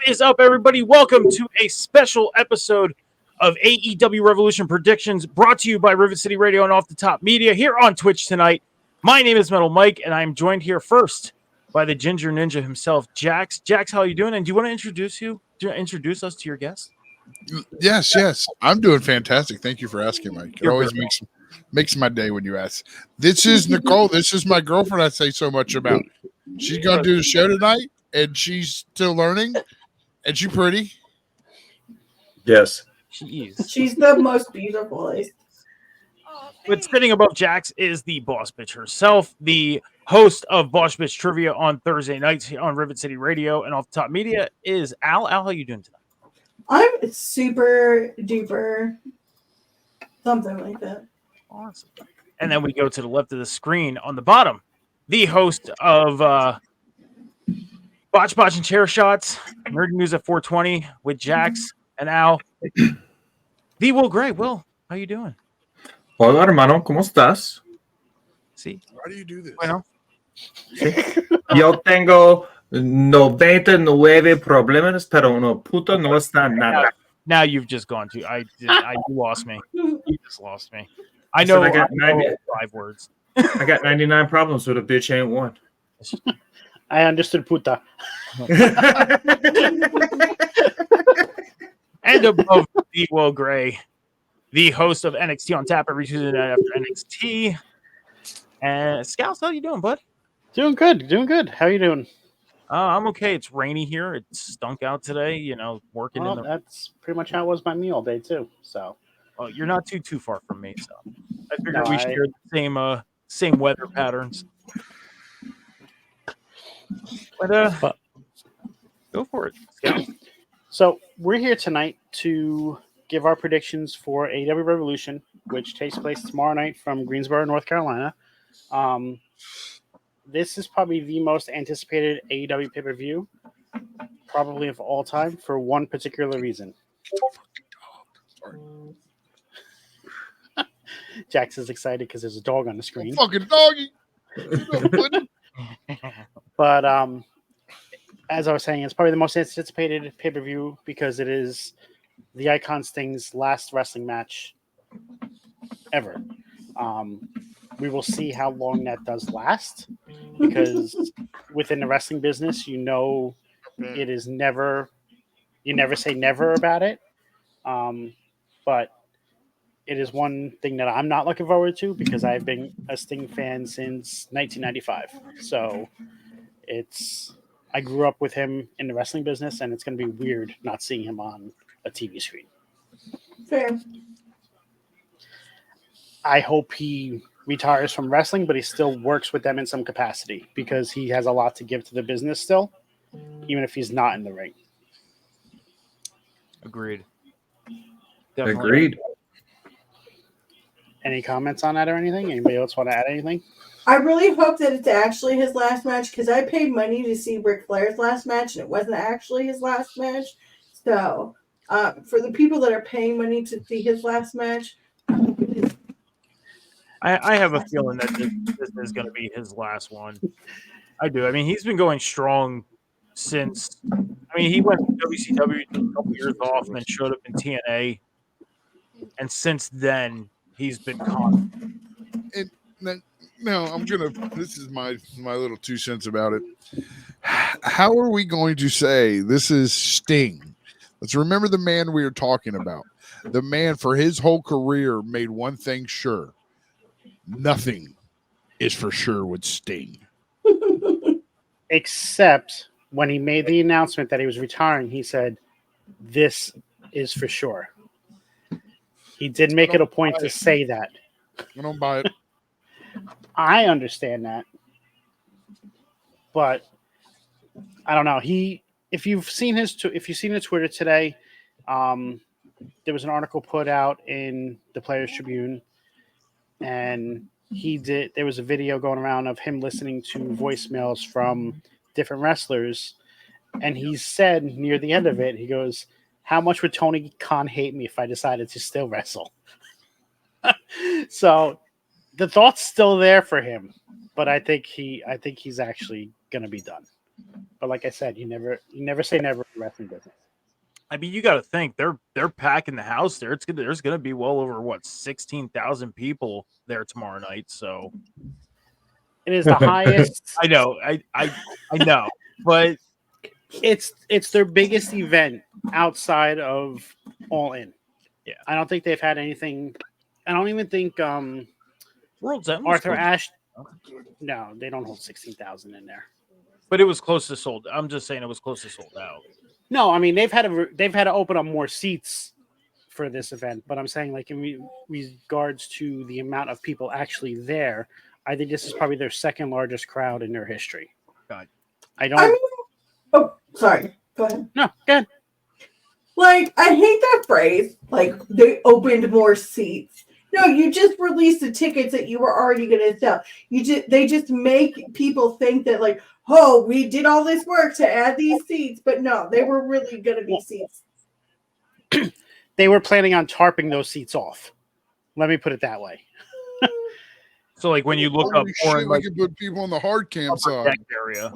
is up, everybody? Welcome to a special episode of AEW Revolution Predictions, brought to you by Rivet City Radio and Off the Top Media here on Twitch tonight. My name is Metal Mike, and I'm joined here first by the Ginger Ninja himself, Jax. Jax, how are you doing? And do you want to introduce us to your guest? Yes. I'm doing fantastic. Thank you for asking, Mike. It always makes my day when you ask. This is Nicole. This is my girlfriend I say so much about. She's going to do the show tonight, and she's still learning, and she's pretty. Yes. She is. She's the most beautiful. But sitting above Jax is the boss bitch herself, the host of Boss Bitch Trivia on Thursday nights on Rivet City Radio and Off the Top Media is Al. Al, how you doing tonight? I'm super duper something like that. Awesome. And then we go to the left of the screen on the bottom, the host of Botch and Chair Shots, Nerd News at 420 with Jax and Al. The Will Gray. Will, how you doing? Hola, hermano, ¿cómo estás? See? Why do you do this? Bueno. Yo tengo 99 problemas, pero no puto no está nada. Now you've just gone to. You lost me. You just lost me. I said know. I got 5 words. I got 99 problems, so the bitch ain't one. I understood puta. And above the Will Gray, the host of NXT on Tap every Tuesday night after NXT. And Scouts, how you doing, bud? Doing good. How you doing? I'm okay. It's rainy here. It stunk out today. You know, working in the. That's pretty much how it was by me all day too. So. Oh, you're not too far from me, so I figured we share the same weather patterns. But go for it, Scout. So we're here tonight to give our predictions for AEW Revolution, which takes place tomorrow night from Greensboro, North Carolina. This is probably the most anticipated AEW pay-per-view, probably of all time, for one particular reason. Jax is excited because there's a dog on the screen. Fucking doggy. But as I was saying, it's probably the most anticipated pay-per-view because it is the Icon Sting's last wrestling match ever. We will see how long that does last, because within the wrestling business, you know, it is never, you never say never about it. But it is one thing that I'm not looking forward to because I've been a Sting fan since 1995. So I grew up with him in the wrestling business, and it's going to be weird not seeing him on a TV screen. Fair. I hope he retires from wrestling, but he still works with them in some capacity because he has a lot to give to the business still, even if he's not in the ring. Agreed. Agreed. Any comments on that or anything? Anybody else want to add anything? I really hope that it's actually his last match because I paid money to see Ric Flair's last match and it wasn't actually his last match. So for the people that are paying money to see his last match, I have a feeling that this is going to be his last one. I do. I mean, he's been going strong since. I mean, he went to WCW, took a couple years off, and then showed up in TNA, and since then he's been constant. No, I'm gonna. This is my little 2 cents about it. How are we going to say this is Sting? Let's remember the man we are talking about. The man for his whole career made one thing sure: nothing is for sure with Sting. Except when he made the announcement that he was retiring, he said, "This is for sure." He did make it a point to say that. I don't buy it. I understand that, but I don't know. If you've seen the Twitter today, there was an article put out in the Players Tribune, and there was a video going around of him listening to voicemails from different wrestlers, and he said near the end of it, he goes, "How much would Tony Khan hate me if I decided to still wrestle?" So the thought's still there for him, but I think he's actually gonna be done. But like I said, you never say never in wrestling business. I mean, you got to think they're packing the house there. There's going to be well over 16,000 people there tomorrow night. So It is the highest. I know, I know, but It's their biggest event outside of All In. Yeah. I don't think they've had anything. I don't even think World's End was Arthur close. Ashe. No, they don't hold 16,000 in there. But it was close to sold. I'm just saying it was close to sold out. No, I mean they've had to open up more seats for this event, but I'm saying like in regards to the amount of people actually there, I think this is probably their second largest crowd in their history. God. Oh, sorry. Go ahead. No, go ahead. Like, I hate that phrase. Like, they opened more seats. No, you just released the tickets that you were already going to sell. They just make people think that, like, oh, we did all this work to add these seats, but no, they were really going to be seats. They were planning on tarping those seats off. Let me put it that way. So, like when you look up Holy shit, we like can put people on the hard cam upper side. deck area,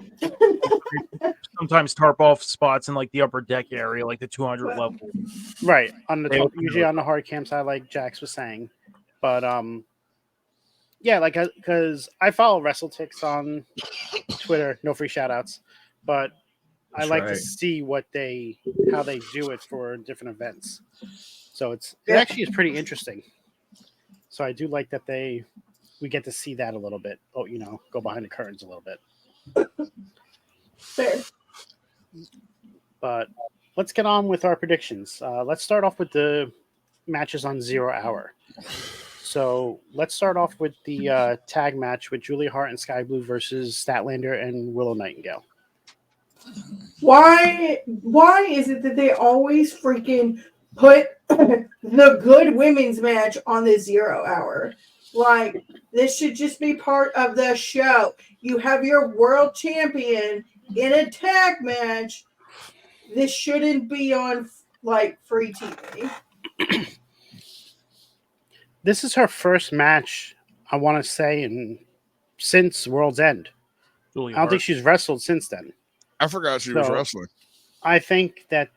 sometimes tarp off spots in like the upper deck area, like the 200 level. Right on the They top, open usually those on the hard cam side, like Jax was saying. But yeah, like because I follow WrestleTix on Twitter. No free shout outs, but I That's like to right. see how they do it for different events. So it actually is pretty interesting. So I do like that we get to see that a little bit. Oh, go behind the curtains a little bit. Fair. But let's get on with our predictions. Let's start off with the matches on 0 Hour. So let's start off with the tag match with Julia Hart and Sky Blue versus Statlander and Willow Nightingale. Why is it that they always freaking put the good women's match on the 0 Hour? Like, this should just be part of the show. You have your world champion in a tag match. This shouldn't be on, like, free TV. This is her first match, I want to say, since World's End. Julia I don't think Hart. she's wrestled since then. I forgot she was So- wrestling. I think that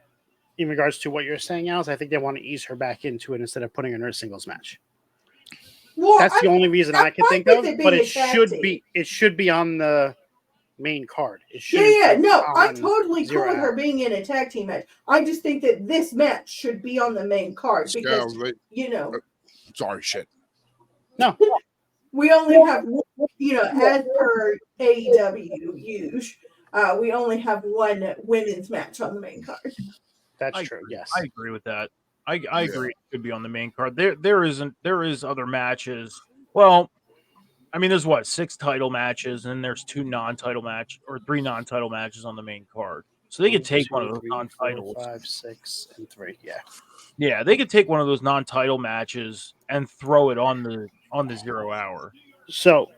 in regards to what you're saying, Alice, I think they want to ease her back into it instead of putting her in a singles match. Well, That's the only reason I can think of, with it but being it a tag should be on the main card. It Yeah, shouldn't be no, I'm on totally cool 0 with her Hour. being in a tag team match. I just think that this match should be on the main card because, Scales, sorry, shit. No, we only have, as per AEW use, we only have one women's match on the main card. that's I true. agree. Yes. I agree with that. I agree. It could be on the main card. There is other matches. Well, I mean, there's 6 title matches, and there's 2 non-title match or 3 non-title matches on the main card. So they could take one of those 2, 3, non-titles. 4, 5, 6, and 3. Yeah. Yeah, they could take one of those non-title matches and throw it on the 0 Hour. So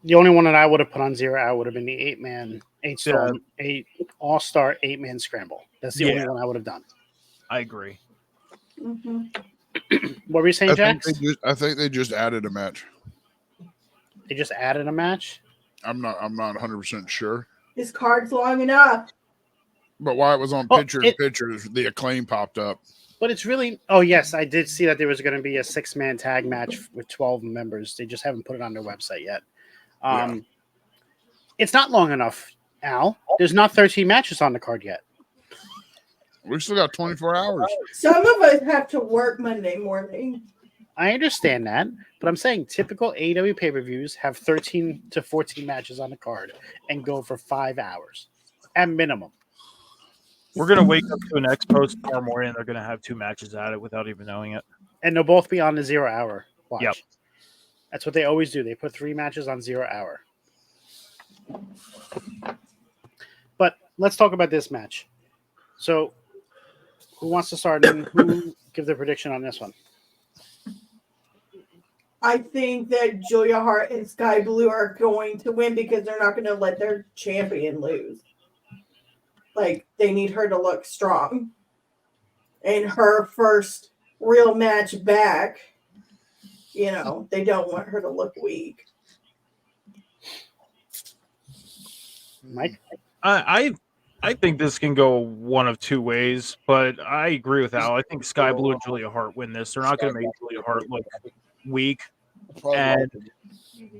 the only one that I would have put on 0 Hour would have been the 8 all-star 8-man scramble. That's the only one I would have done. I agree. Mm-hmm. What were you saying, Jax? I think they just added a match. They just added a match? I'm not 100% sure. This card's long enough. But while it was on pictures, the Acclaim popped up. But it's really... Oh, yes, I did see that there was going to be a 6-man tag match with 12 members. They just haven't put it on their website yet. It's not long enough, Al. There's not 13 matches on the card yet. We still got 24 hours. Some of us have to work Monday morning. I understand that, but I'm saying typical AEW pay-per-views have 13 to 14 matches on the card and go for 5 hours at minimum. We're gonna wake up to an Expo tomorrow morning, and they're gonna have 2 matches at it without even knowing it. And they'll both be on the 0 Hour watch. Yep. That's what they always do. They put 3 matches on 0 Hour. But let's talk about this match. So, who wants to start and who give their prediction on this one? I think that Julia Hart and Sky Blue are going to win because they're not going to let their champion lose. Like, they need her to look strong. And her first real match back, they don't want her to look weak. Mike? I think this can go one of two ways, but I agree with Al. I think Sky Blue and Julia Hart win this. They're not going to make Julia Hart look weak. And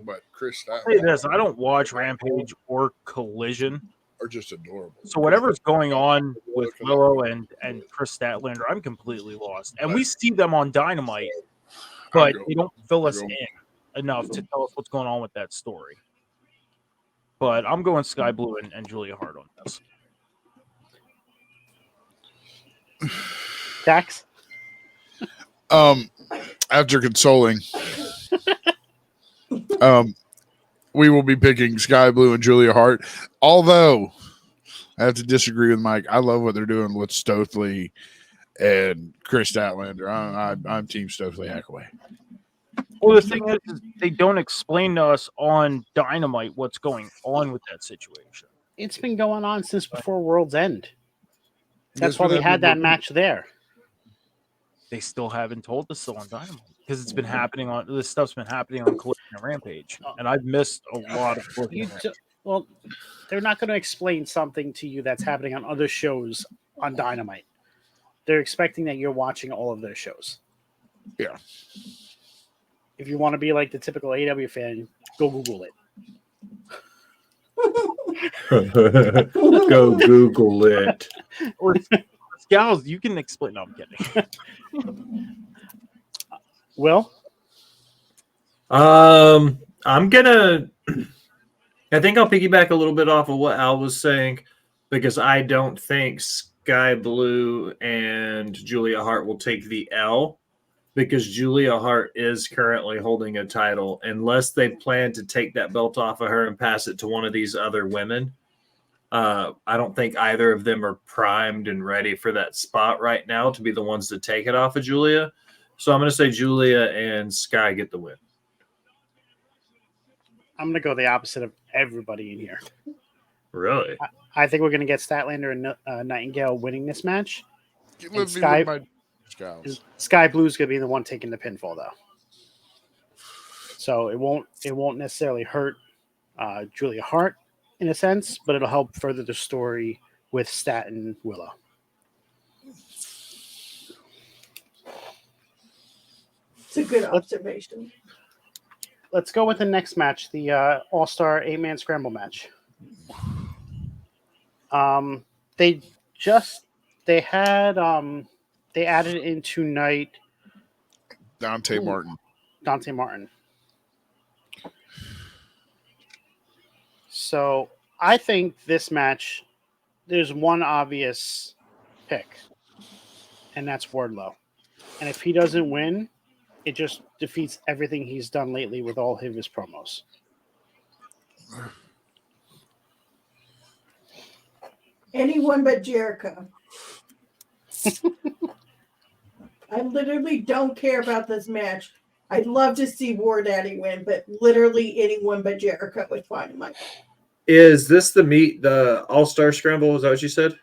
but Chris, I'll say this: I don't watch Rampage or Collision. Are just adorable. So whatever's going on with Willow and Chris Statlander, I'm completely lost. And we see them on Dynamite, but they don't fill us in enough to tell us what's going on with that story. But I'm going Sky Blue and Julia Hart on this. Dax? After consoling, we will be picking Sky Blue and Julia Hart. Although I have to disagree with Mike. I love what they're doing with Stokely and Chris Statlander. I'm Team Stokely Hackaway. Well, the thing is they don't explain to us on Dynamite what's going on with that situation. It's been going on since before World's End. That's why we had that match there. They still haven't told us so on Dynamite because it's been happening on this stuff's been happening on Collision and Rampage, and I've missed a lot of. Well, they're not going to explain something to you that's happening on other shows on Dynamite. They're expecting that you're watching all of their shows. Yeah. If you want to be like the typical AEW fan, go Google it. Go Google it. Or Gals, you can explain. No, I'm kidding. Will? I think I'll piggyback a little bit off of what Al was saying because I don't think Sky Blue and Julia Hart will take the L because Julia Hart is currently holding a title unless they plan to take that belt off of her and pass it to one of these other women. I don't think either of them are primed and ready for that spot right now to be the ones to take it off of Julia. So I'm going to say Julia and Sky get the win. I'm going to go the opposite of everybody in here. Really? I think we're going to get Statlander and Nightingale winning this match. Sky Blue is going to be the one taking the pinfall, though. So it won't necessarily hurt Julia Hart in a sense, but it'll help further the story with Stat and Willow. It's a good observation. Let's go with the next match, the All-Star 8-Man Scramble match. They added in tonight Dante Martin. So I think this match, there's one obvious pick, and that's Wardlow. And if he doesn't win, it just defeats everything he's done lately with all of his promos. Anyone but Jericho. I literally don't care about this match. I'd love to see War Daddy win, but literally anyone but Jericho is fine in my. Is this the All-Star Scramble? Is that what you said?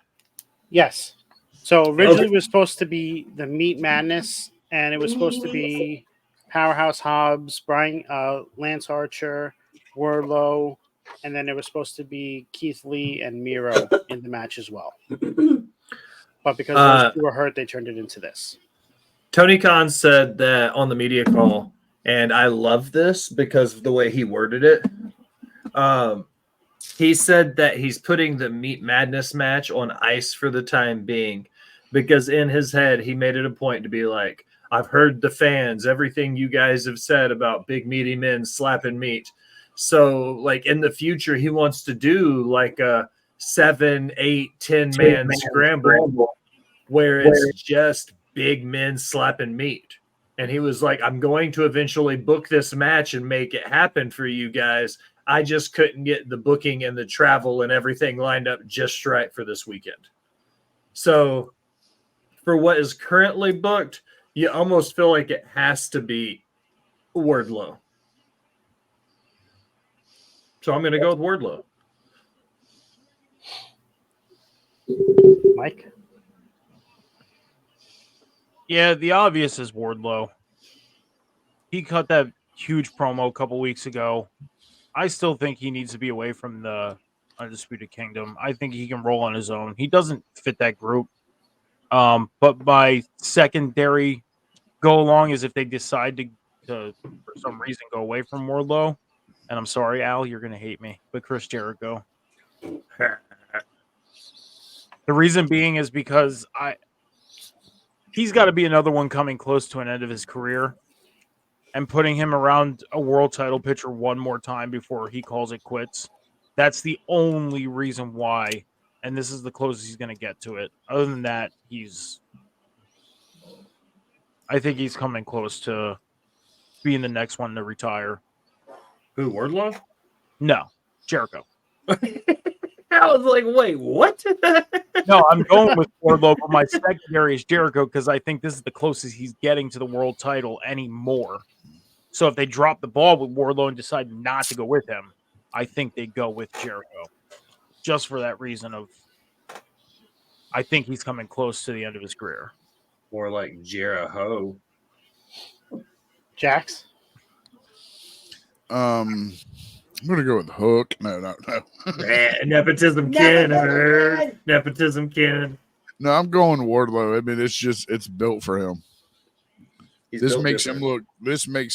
Yes. So originally it was supposed to be the Meat Madness, and it was supposed to be Powerhouse Hobbs, Lance Archer, Wardlow, and then it was supposed to be Keith Lee and Miro in the match as well. But because those two were hurt, they turned it into this. Tony Khan said that on the media call, and I love this because of the way he worded it. He said that he's putting the Meat Madness match on ice for the time being because in his head, he made it a point to be like, I've heard the fans, everything you guys have said about big meaty men slapping meat. So like in the future, he wants to do like a 7, 8, 10-man scramble where it's just big men slapping meat. And he was like, I'm going to eventually book this match and make it happen for you guys. I just couldn't get the booking and the travel and everything lined up just right for this weekend. So for what is currently booked, you almost feel like it has to be Wardlow. So I'm going to go with Wardlow. Mike? Yeah, the obvious is Wardlow. He cut that huge promo a couple weeks ago. I still think he needs to be away from the Undisputed Kingdom. I think he can roll on his own. He doesn't fit that group. But my secondary go along is if they decide to for some reason go away from Wardlow. And I'm sorry, Al, you're gonna hate me, but Chris Jericho. The reason being is because he's got to be another one coming close to an end of his career, and putting him around a world title picture one more time before he calls it quits. That's the only reason why, and this is the closest he's going to get to it. Other than that, I think he's coming close to being the next one to retire. Who, Wardlow? No, Jericho. I was like, wait, what? No, I'm going with Wardlow, but my secondary is Jericho because I think this is the closest he's getting to the world title anymore. So if they drop the ball with Wardlow and decide not to go with him, I think they go with Jericho. Just for that reason of, I think he's coming close to the end of his career. More like Jericho. Jax? I'm gonna go with Hook. No. Nepotism Ken. Nepotism Ken. No, I'm going Wardlow. I mean, it's built for him. This makes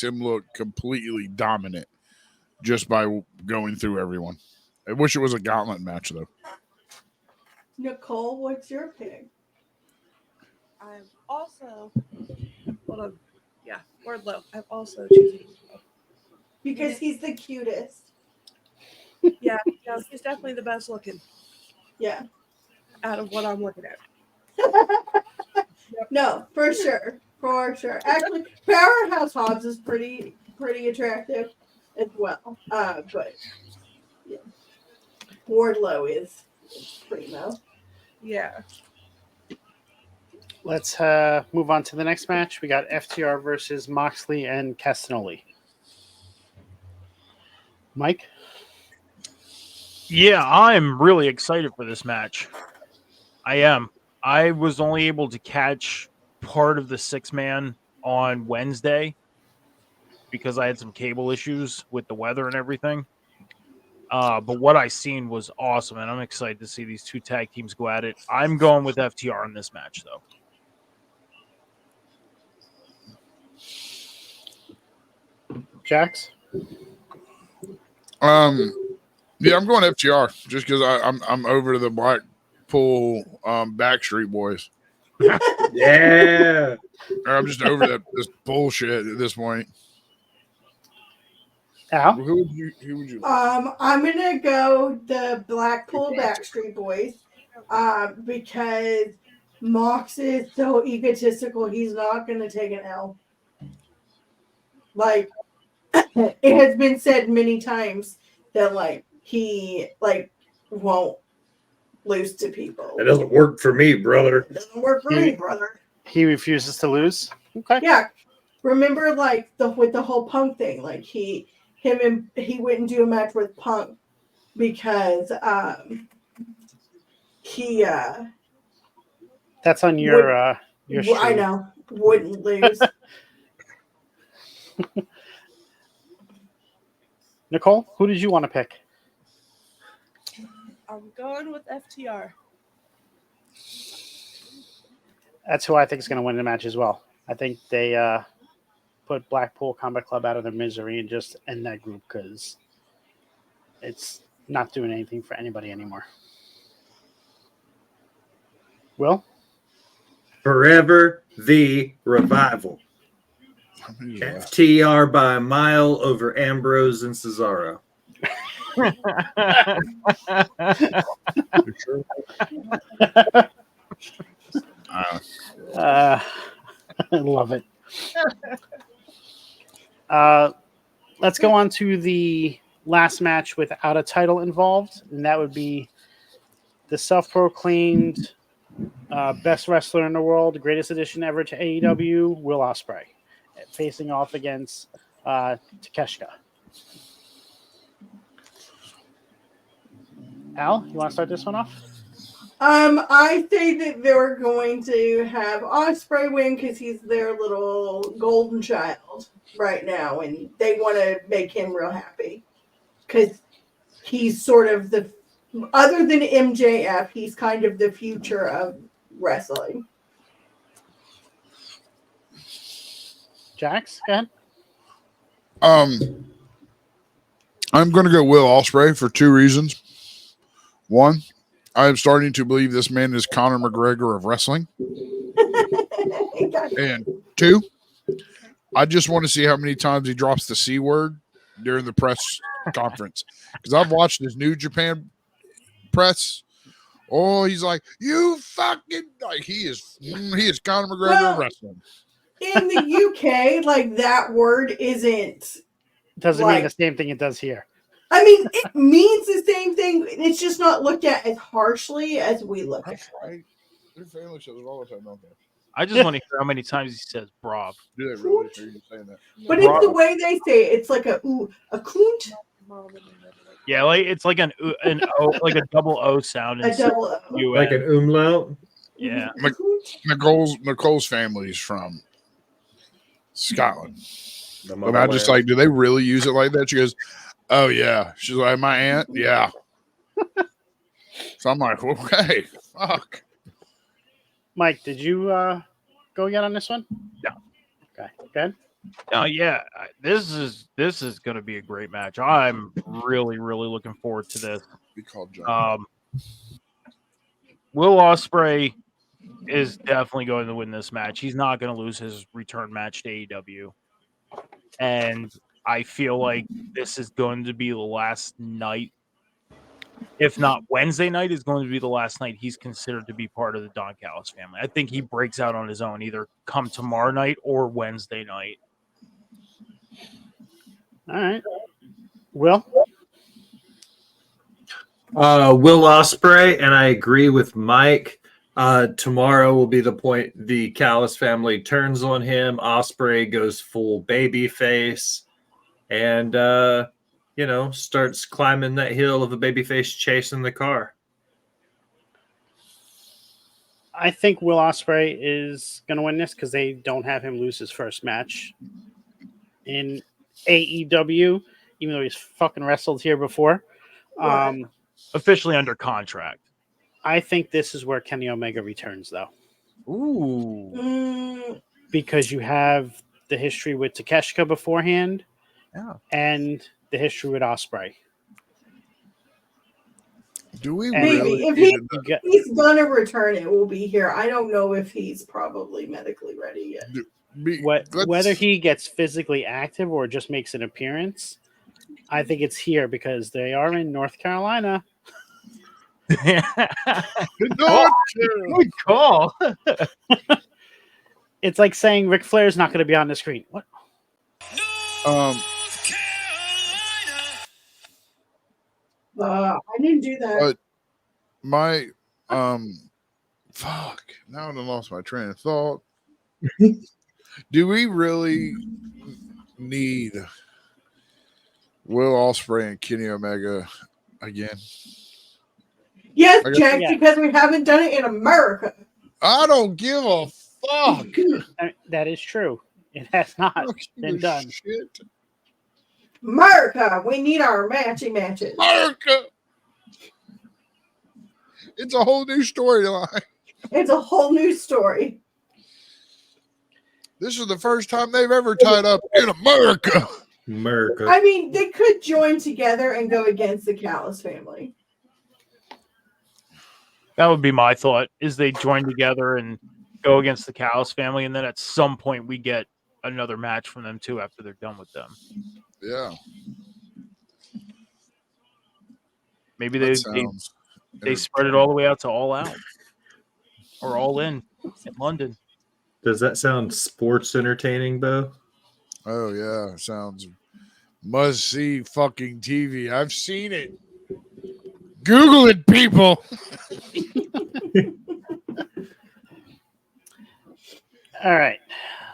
him look completely dominant just by going through everyone. I wish it was a gauntlet match though. Nicole, what's your pick? I'm also Wardlow. I'm also choosing Because he's the cutest. yeah, he's definitely the best looking Yeah. out of what I'm looking at. No, for sure. For sure. Actually, Powerhouse Hobbs is pretty attractive as well. But yeah. Wardlow is primo. Yeah. Let's move on to the next match. We got FTR versus Moxley and Castagnoli. Mike? Yeah, I'm really excited for this match. I am. I was only able to catch part of the 6-man on Wednesday because I had some cable issues with the weather and everything. But what I seen was awesome, and I'm excited to see these two tag teams go at it. I'm going with FTR in this match, though. Jax? Yeah, I'm going FTR just because I'm over the Blackpool Backstreet Boys. Yeah. I'm just over this bullshit at this point. Al? Who would you? I'm gonna go the Blackpool Backstreet Boys, because Mox is so egotistical. He's not gonna take an L. Like it has been said many times that he won't lose to people. That doesn't work for me, brother. It doesn't work for me, brother. He refuses to lose? Okay. Yeah. Remember with the whole Punk thing, he wouldn't do a match with Punk because he That's on your stream. I know, wouldn't lose. Nicole, who did you want to pick? I'm going with FTR. That's who I think is going to win the match as well. I think they put Blackpool Combat Club out of their misery and just end that group because it's not doing anything for anybody anymore. Will? Forever the Revival. FTR by a mile over Ambrose and Cesaro. I love it. Let's go on to the last match without a title involved, and that would be the self-proclaimed best wrestler in the world, greatest addition ever to AEW, Will Ospreay, facing off against Takeshita. Al, you want to start this one off? I say that they're going to have Ospreay win because he's their little golden child right now, and they want to make him real happy because he's sort of Other than MJF, he's kind of the future of wrestling. Jax, go ahead. I'm going to go Will Ospreay for 2 reasons. One, I am starting to believe this man is Conor McGregor of wrestling. And 2, I just want to see how many times he drops the C word during the press conference. Because I've watched his New Japan press. Oh, he's like, you fucking, like, he is Conor McGregor of wrestling. In the UK, like, that word isn't. Doesn't mean the same thing it does here. I mean, it means the same thing. It's just not looked at as harshly as we look at it. Right. Their family shows it all the time, don't they? I just want to hear how many times he says "brav." Do they really hear you saying that? But it's the way they say it. It's like a coont. Yeah, like it's like an O, like a double O sound. A double O. Like an umlaut. Yeah. Nicole's family's from Scotland. And I just Motherland. like, do they really use it like that? She goes, oh yeah. She's like, my aunt, yeah. So I'm like, okay, fuck. Mike, did you go yet on this one? No. Okay, good. Oh yeah, this is going to be a great match. I'm really looking forward to this. Be called John. Will Ospreay is definitely going to win this match. He's not going to lose his return match to AEW, and I feel like this is going to be the last night. If not Wednesday night, is going to be the last night he's considered to be part of the Don Callis family. I think he breaks out on his own either come tomorrow night or Wednesday night. All right. Will? Will Ospreay, and I agree with Mike. Tomorrow will be the point the Callis family turns on him. Ospreay goes full baby face and, starts climbing that hill of a baby face chasing the car. I think Will Ospreay is going to win this because they don't have him lose his first match in AEW, even though he's fucking wrestled here before. Officially under contract. I think this is where Kenny Omega returns, though. Ooh. Because you have the history with Takeshita beforehand and the history with Ospreay. Do we And really? If he's gonna return, it will be here. I don't know if he's probably medically ready yet. Whether he gets physically active or just makes an appearance, I think it's here because they are in North Carolina. Good call. It's like saying Ric Flair is not going to be on the screen. What? I didn't do that. My fuck. Now I lost my train of thought. Do we really need Will Ospreay and Kenny Omega again? Yes, Jack, because we haven't done it in America. I don't give a fuck. That is true. It has not been done. Shit. America, we need our matches. America. It's a whole new storyline. It's a whole new story. This is the first time they've ever tied up in America. I mean, they could join together and go against the Callis family. That would be my thought, is they join together and go against the Callis family, and then at some point we get another match from them too after they're done with them. Yeah. Maybe they spread it all the way out to All Out or All In London. Does that sound sports entertaining, Bo? Oh, yeah. Sounds must-see fucking TV. I've seen it. Google it, people. All right.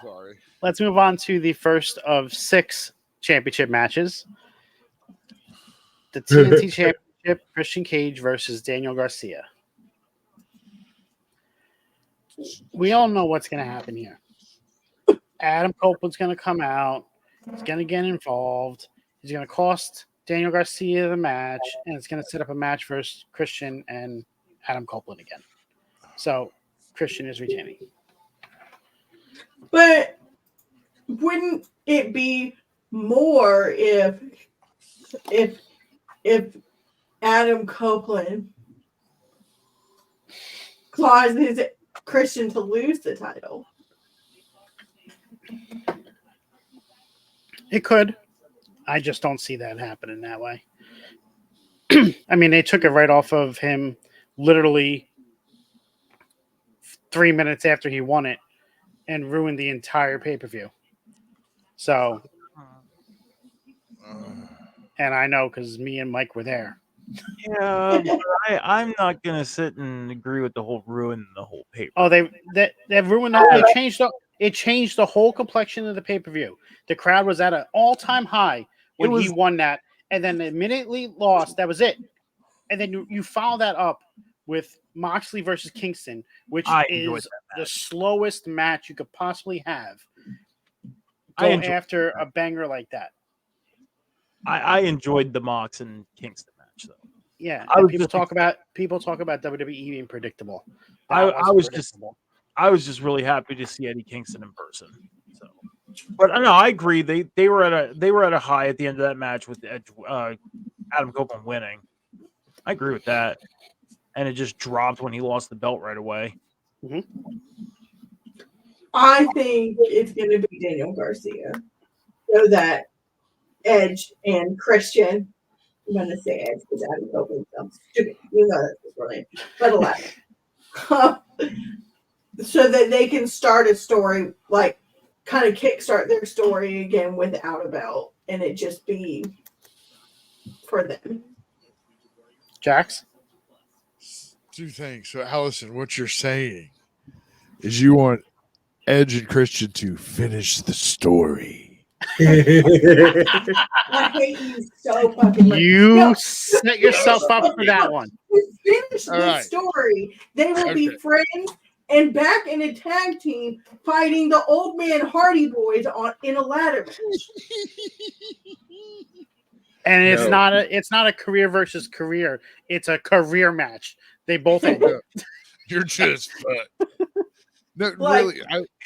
Sorry. Let's move on to the first of 6 championship matches. The TNT Championship, Christian Cage versus Daniel Garcia. We all know what's going to happen here. Adam Copeland's going to come out. He's going to get involved. He's going to cost Daniel Garcia the match, and it's going to set up a match versus Christian and Adam Copeland again. So Christian is retaining. But wouldn't it be more if Adam Copeland causes Christian to lose the title? It could. I just don't see that happening that way. I mean, they took it right off of him literally 3 minutes after he won it and ruined the entire pay-per-view. So, and I know because me and Mike were there. Yeah, but I'm not gonna sit and agree with the whole ruin the whole paper. Oh, they ruined it changed the whole complexion of the pay-per-view. The crowd was at an all-time high when he won that, and then immediately lost. That was it. And then you follow that up with Moxley versus Kingston, which is the slowest match you could possibly have. Go after a banger like that. I enjoyed the Mox and Kingston match though. Yeah, people talk about WWE being predictable. I was just really happy to see Eddie Kingston in person. So, but no, I agree. They were at a high at the end of that match with Adam Copeland winning. I agree with that, and it just dropped when he lost the belt right away. Mm-hmm. I think it's going to be Daniel Garcia, so that Edge and Christian. I'm going to say Edge because Adam Copeland sounds stupid. You know that's brilliant, but allowed. So that they can start a story, like kind of kickstart their story again without a belt, and it just be for them. Jax? Two things. So, Allison, what you're saying is you want Edge and Christian to finish the story. I hate you so fucking much. You set yourself up for that one. Finish the story. They will be friends and back in a tag team fighting the Old Man Hardy Boys in a ladder match. And it's not a career versus career. It's a career match. They both end. You're just no, like, really.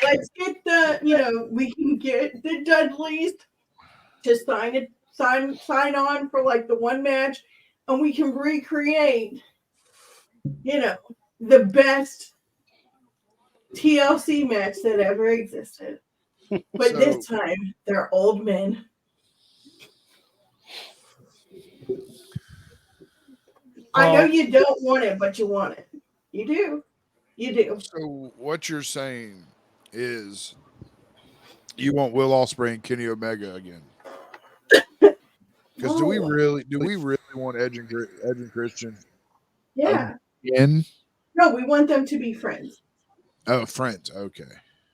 Let's get we can get the Dudleys to sign on for like the one match, and we can recreate, the best TLC match that ever existed. But this time, they're old men. I know you don't want it, but you want it. You do. You do. So what you're saying is you want Will Ospreay and Kenny Omega again? Because do we really want Edge and Christian? Yeah. Again? No, we want them to be friends. Oh, friends. Okay.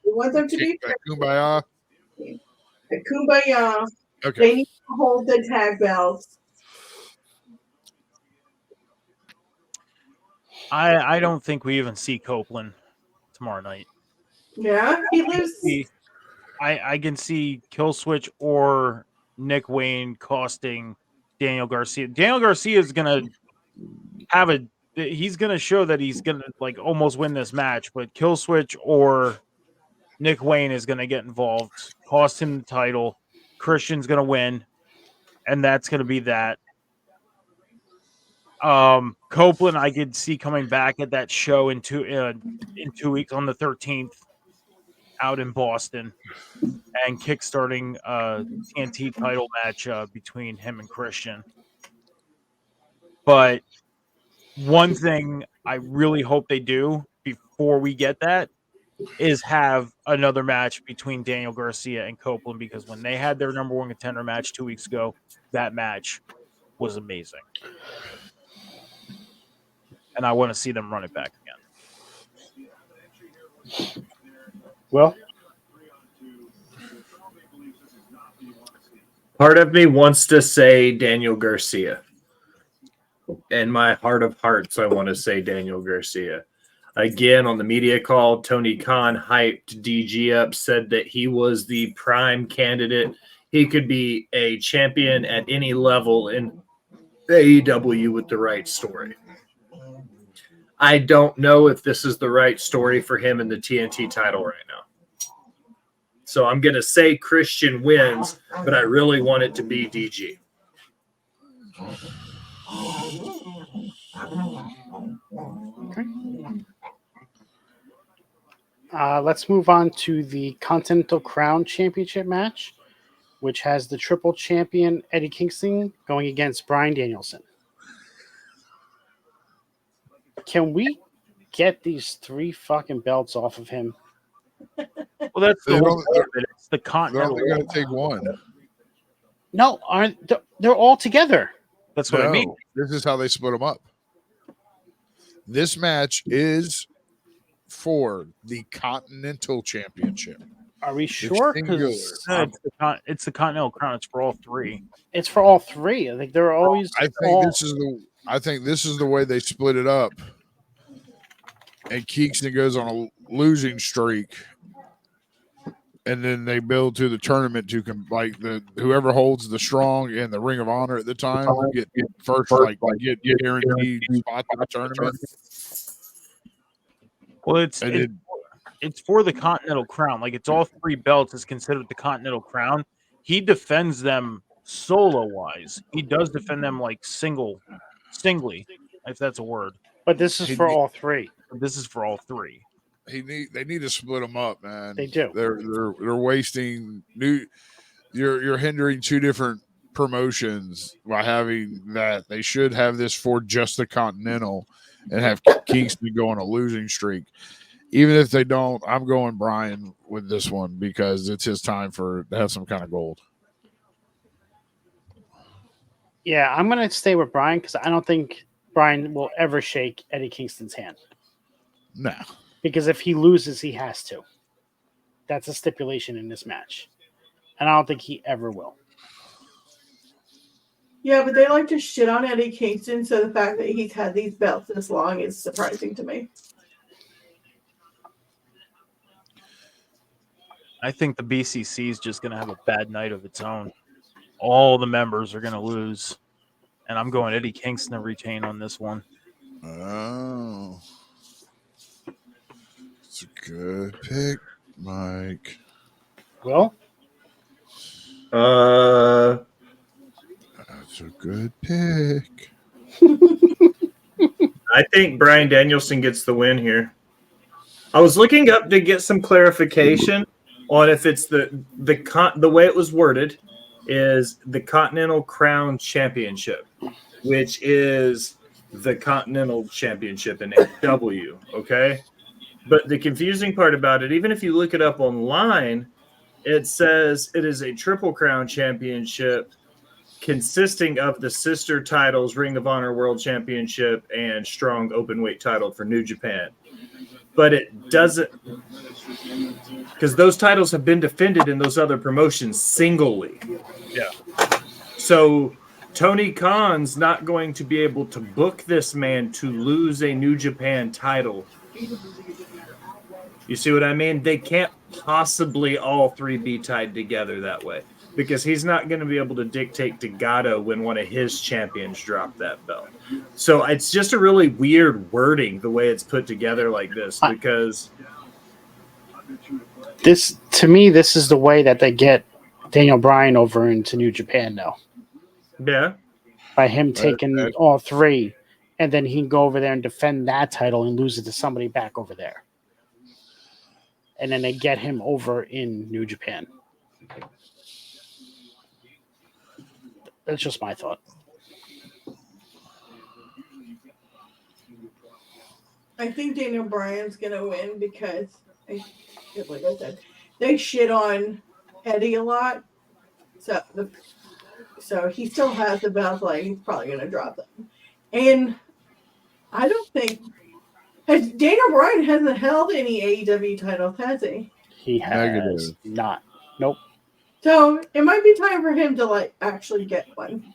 We want them to be friends. Kumbaya. Kumbaya. Okay. They need to hold the tag belts. I don't think we even see Copeland tomorrow night. Yeah, he lives. I can see Killswitch or Nick Wayne costing Daniel Garcia. Daniel Garcia is gonna he's gonna show that he's gonna like almost win this match, but Killswitch or Nick Wayne is gonna get involved, cost him the title. Christian's gonna win, and that's gonna be that. Copeland, I could see coming back at that show in 2 weeks on the 13th out in Boston and kickstarting a TNT title match between him and Christian. But one thing I really hope they do before we get that is have another match between Daniel Garcia and Copeland, because when they had their number one contender match 2 weeks ago, that match was amazing. And I want to see them run it back again. Well, part of me wants to say Daniel Garcia. In my heart of hearts, I want to say Daniel Garcia. Again, on the media call, Tony Khan hyped DG up, said that he was the prime candidate he could be a champion at any level in AEW with the right story. I don't know if this is the right story for him in the TNT title right now. So I'm going to say Christian wins, but I really want it to be DG. Let's move on to the Continental Crown Championship match, which has the triple champion Eddie Kingston going against Bryan Danielson. Can we get these 3 fucking belts off of him? Well, that's the They whole don't- point of it. It's the They're Continental. only going to take one. No, they're all together. That's what I mean. This is how they split them up. This match is for the Continental Championship. Are we sure? singular. 'Cause It's the Continental Crown. It's for all 3. it's for all 3. I think they're always. I think this is the way they split it up. And Kingston goes on a losing streak, and then they build to the tournament to whoever holds the strong and the Ring of Honor at the time get first, get guaranteed spot in the tournament. Well, it's for the Continental Crown. Like, it's all 3 belts is considered the Continental Crown. He defends them solo wise. He does defend them like singly, if that's a word. But this is for all 3. This is for all 3. They need to split them up, man. They do. They're wasting you're hindering 2 different promotions by having that. They should have this for just the Continental and have Kingston go on a losing streak. Even if they don't, I'm going Bryan with this one because it's his time to have some kind of gold. Yeah, I'm going to stay with Bryan because I don't think Bryan will ever shake Eddie Kingston's hand. No. Because if he loses, he has to. That's a stipulation in this match. And I don't think he ever will. Yeah, but they like to shit on Eddie Kingston, so the fact that he's had these belts this long is surprising to me. I think the BCC is just going to have a bad night of its own. All the members are going to lose. And I'm going Eddie Kingston to retain on this one. Oh. It's a good pick, Mike. Will? That's a good pick. I think Bryan Danielson gets the win here. I was looking up to get some clarification on if it's the way it was worded is the Continental Crown Championship, which is the Continental Championship in AEW, okay? But the confusing part about it, even if you look it up online, it says it is a Triple Crown Championship consisting of the sister titles, Ring of Honor World Championship and Strong Openweight title for New Japan. But it doesn't, because those titles have been defended in those other promotions singly. Yeah. So Tony Khan's not going to be able to book this man to lose a New Japan title. You see what I mean? They can't possibly all 3 be tied together that way because he's not going to be able to dictate to Gato when one of his champions drop that belt. So it's just a really weird wording the way it's put together like this because This is the way that they get Daniel Bryan over into New Japan now. yeah. By him taking all 3, and then he can go over there and defend that title and lose it to somebody back over there. And then they get him over in New Japan. That's just my thought. I think Daniel Bryan's going to win because, like I said, they shit on Eddie a lot. So he still has the belt. Like, he's probably going to drop them. And I don't think Daniel Bryan hasn't held any AEW titles, has he? He has not. Nope. So it might be time for him to actually get one.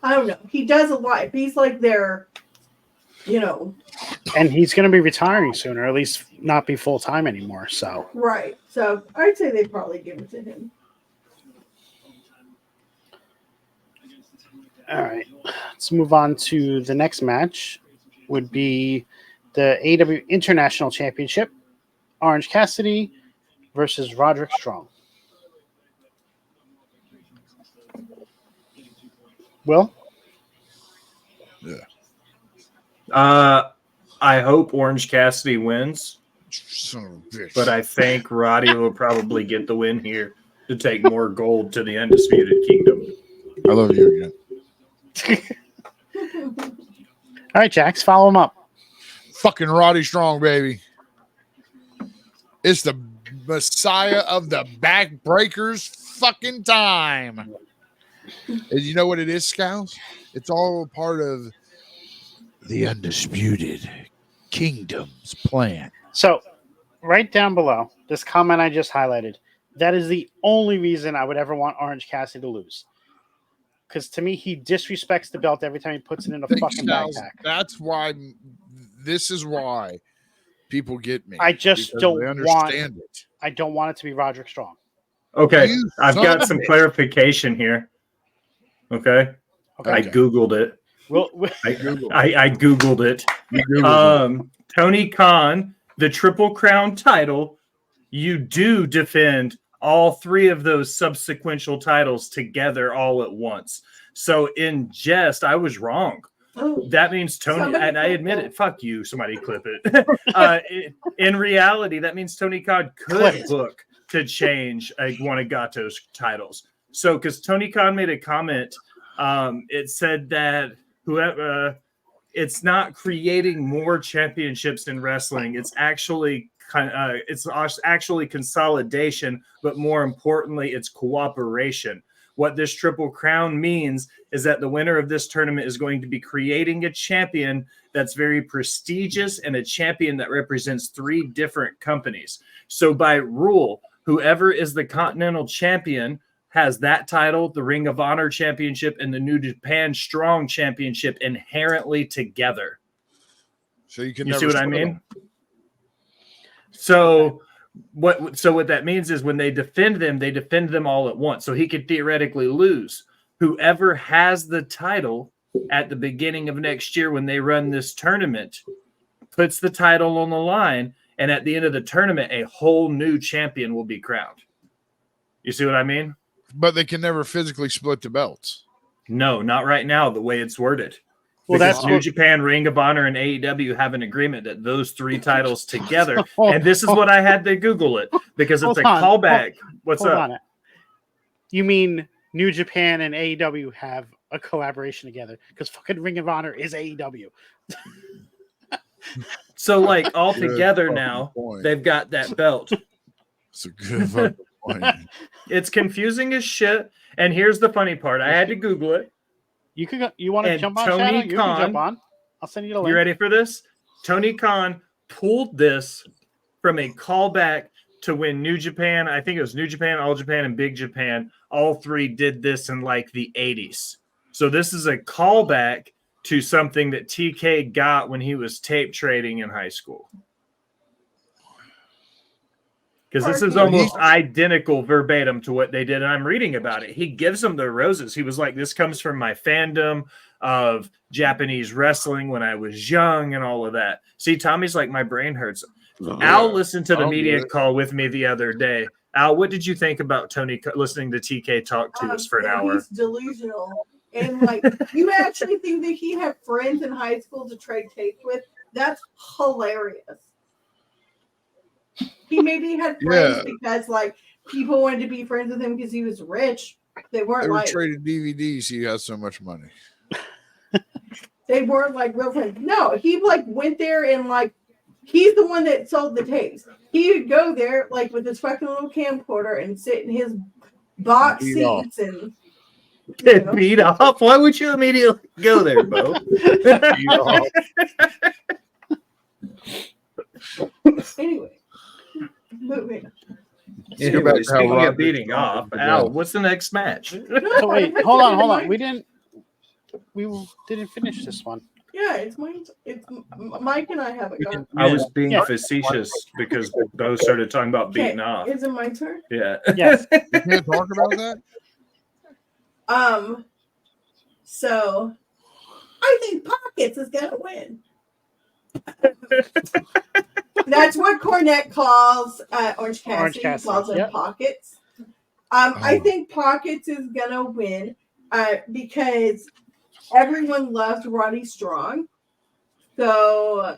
I don't know. He does a lot. He's like their, And he's going to be retiring soon, or at least not be full time anymore. So right. So I'd say they probably give it to him. All right, let's move on to the next match. Would be the AEW International Championship, Orange Cassidy versus Roderick Strong. Will? Yeah. I hope Orange Cassidy wins, Son of a bitch. but I think Roddy will probably get the win here to take more gold to the Undisputed Kingdom. I love you again. All right, Jax, follow him up. Fucking Roddy Strong, baby. It's the Messiah of the backbreakers fucking time. And you know what it is, Scouse? It's all part of the Undisputed Kingdom's plan. So, right down below, this comment I just highlighted, that is the only reason I would ever want Orange Cassidy to lose. Because to me, he disrespects the belt every time he puts it in a fucking backpack. That's why. This is why people get me. I just don't understand it. I don't want it to be Roderick Strong. Okay, You I've son got of some a bitch. clarification here. Okay, I Googled it. I Googled it. You Googled it. Tony Khan, the Triple Crown title, you do defend all three of those subsequential titles together all at once. So in jest, I was wrong. That means Tony, and I admit it. Fuck you. Somebody clip it. In reality, that means Tony Khan could book to change one of Gato's titles. So, because Tony Khan made a comment, it said that whoever, it's not creating more championships in wrestling. It's actually consolidation, but more importantly, it's cooperation. What this Triple Crown means is that the winner of this tournament is going to be creating a champion that's very prestigious and a champion that represents three different companies. So by rule, whoever is the Continental Champion has that title, the Ring of Honor Championship, and the New Japan Strong Championship inherently together. So you can You never see what I split mean? them. So what that means is when they defend them all at once. So he could theoretically lose. Whoever has the title at the beginning of next year when they run this tournament puts the title on the line, and at the end of the tournament, a whole new champion will be crowned. You see what I mean? But they can never physically split the belts. No, not right now, the way it's worded. Well, Because that's New Japan, Ring of Honor, and AEW have an agreement that those three titles together, and this is what I had to Google it, because it's a callback. What's up? You mean New Japan and AEW have a collaboration together? Because fucking Ring of Honor is AEW. So, like, all together Good now, point. they've got that belt. It's a good fucking point. It's confusing as shit. And here's the funny part. I had to Google it. You could go, you want to And jump on, Tony Shadow? You Khan- can jump on. I'll send you the link. You ready for this? Tony Khan pulled this from a callback to when New Japan, I think it was New Japan, All Japan, and Big Japan, all three did this in like the 80s. So this is a callback to something that TK got when he was tape trading in high school. Because this is almost identical verbatim to what they did. And I'm reading about it. He gives them the roses. He was like, this comes from my fandom of Japanese wrestling when I was young and all of that. See, Tommy's like, my brain hurts. Al listened to the media call with me the other day. Al, what did you think about Tony listening to TK talk to us for an hour? He's delusional. And like, you actually think that he had friends in high school to trade tapes with? That's hilarious. He maybe had friends because like people wanted to be friends with him because he was rich. They weren't They were like trading DVDs. He has so much money. they weren't like real friends. No, he like went there and like he's the one that sold the tapes. He would go there like with his fucking little camcorder and sit in his box Beat seats and Beat off? Why would you immediately go there, Bo? anyway. Moving. Anyway, speaking of beating off, Al, what's the next match? So wait, hold on. We didn't finish this one. Yeah, it's mine. It's Mike and I haven't gone. I was being facetious because Bo started talking about beating off. Is it my turn? Yeah. Yes. You can't talk about that? So I think Pockets is going to win. That's what Cornette calls Orange Cassidy. He calls them Pockets. I think Pockets is going to win because everyone loved Roddy Strong. So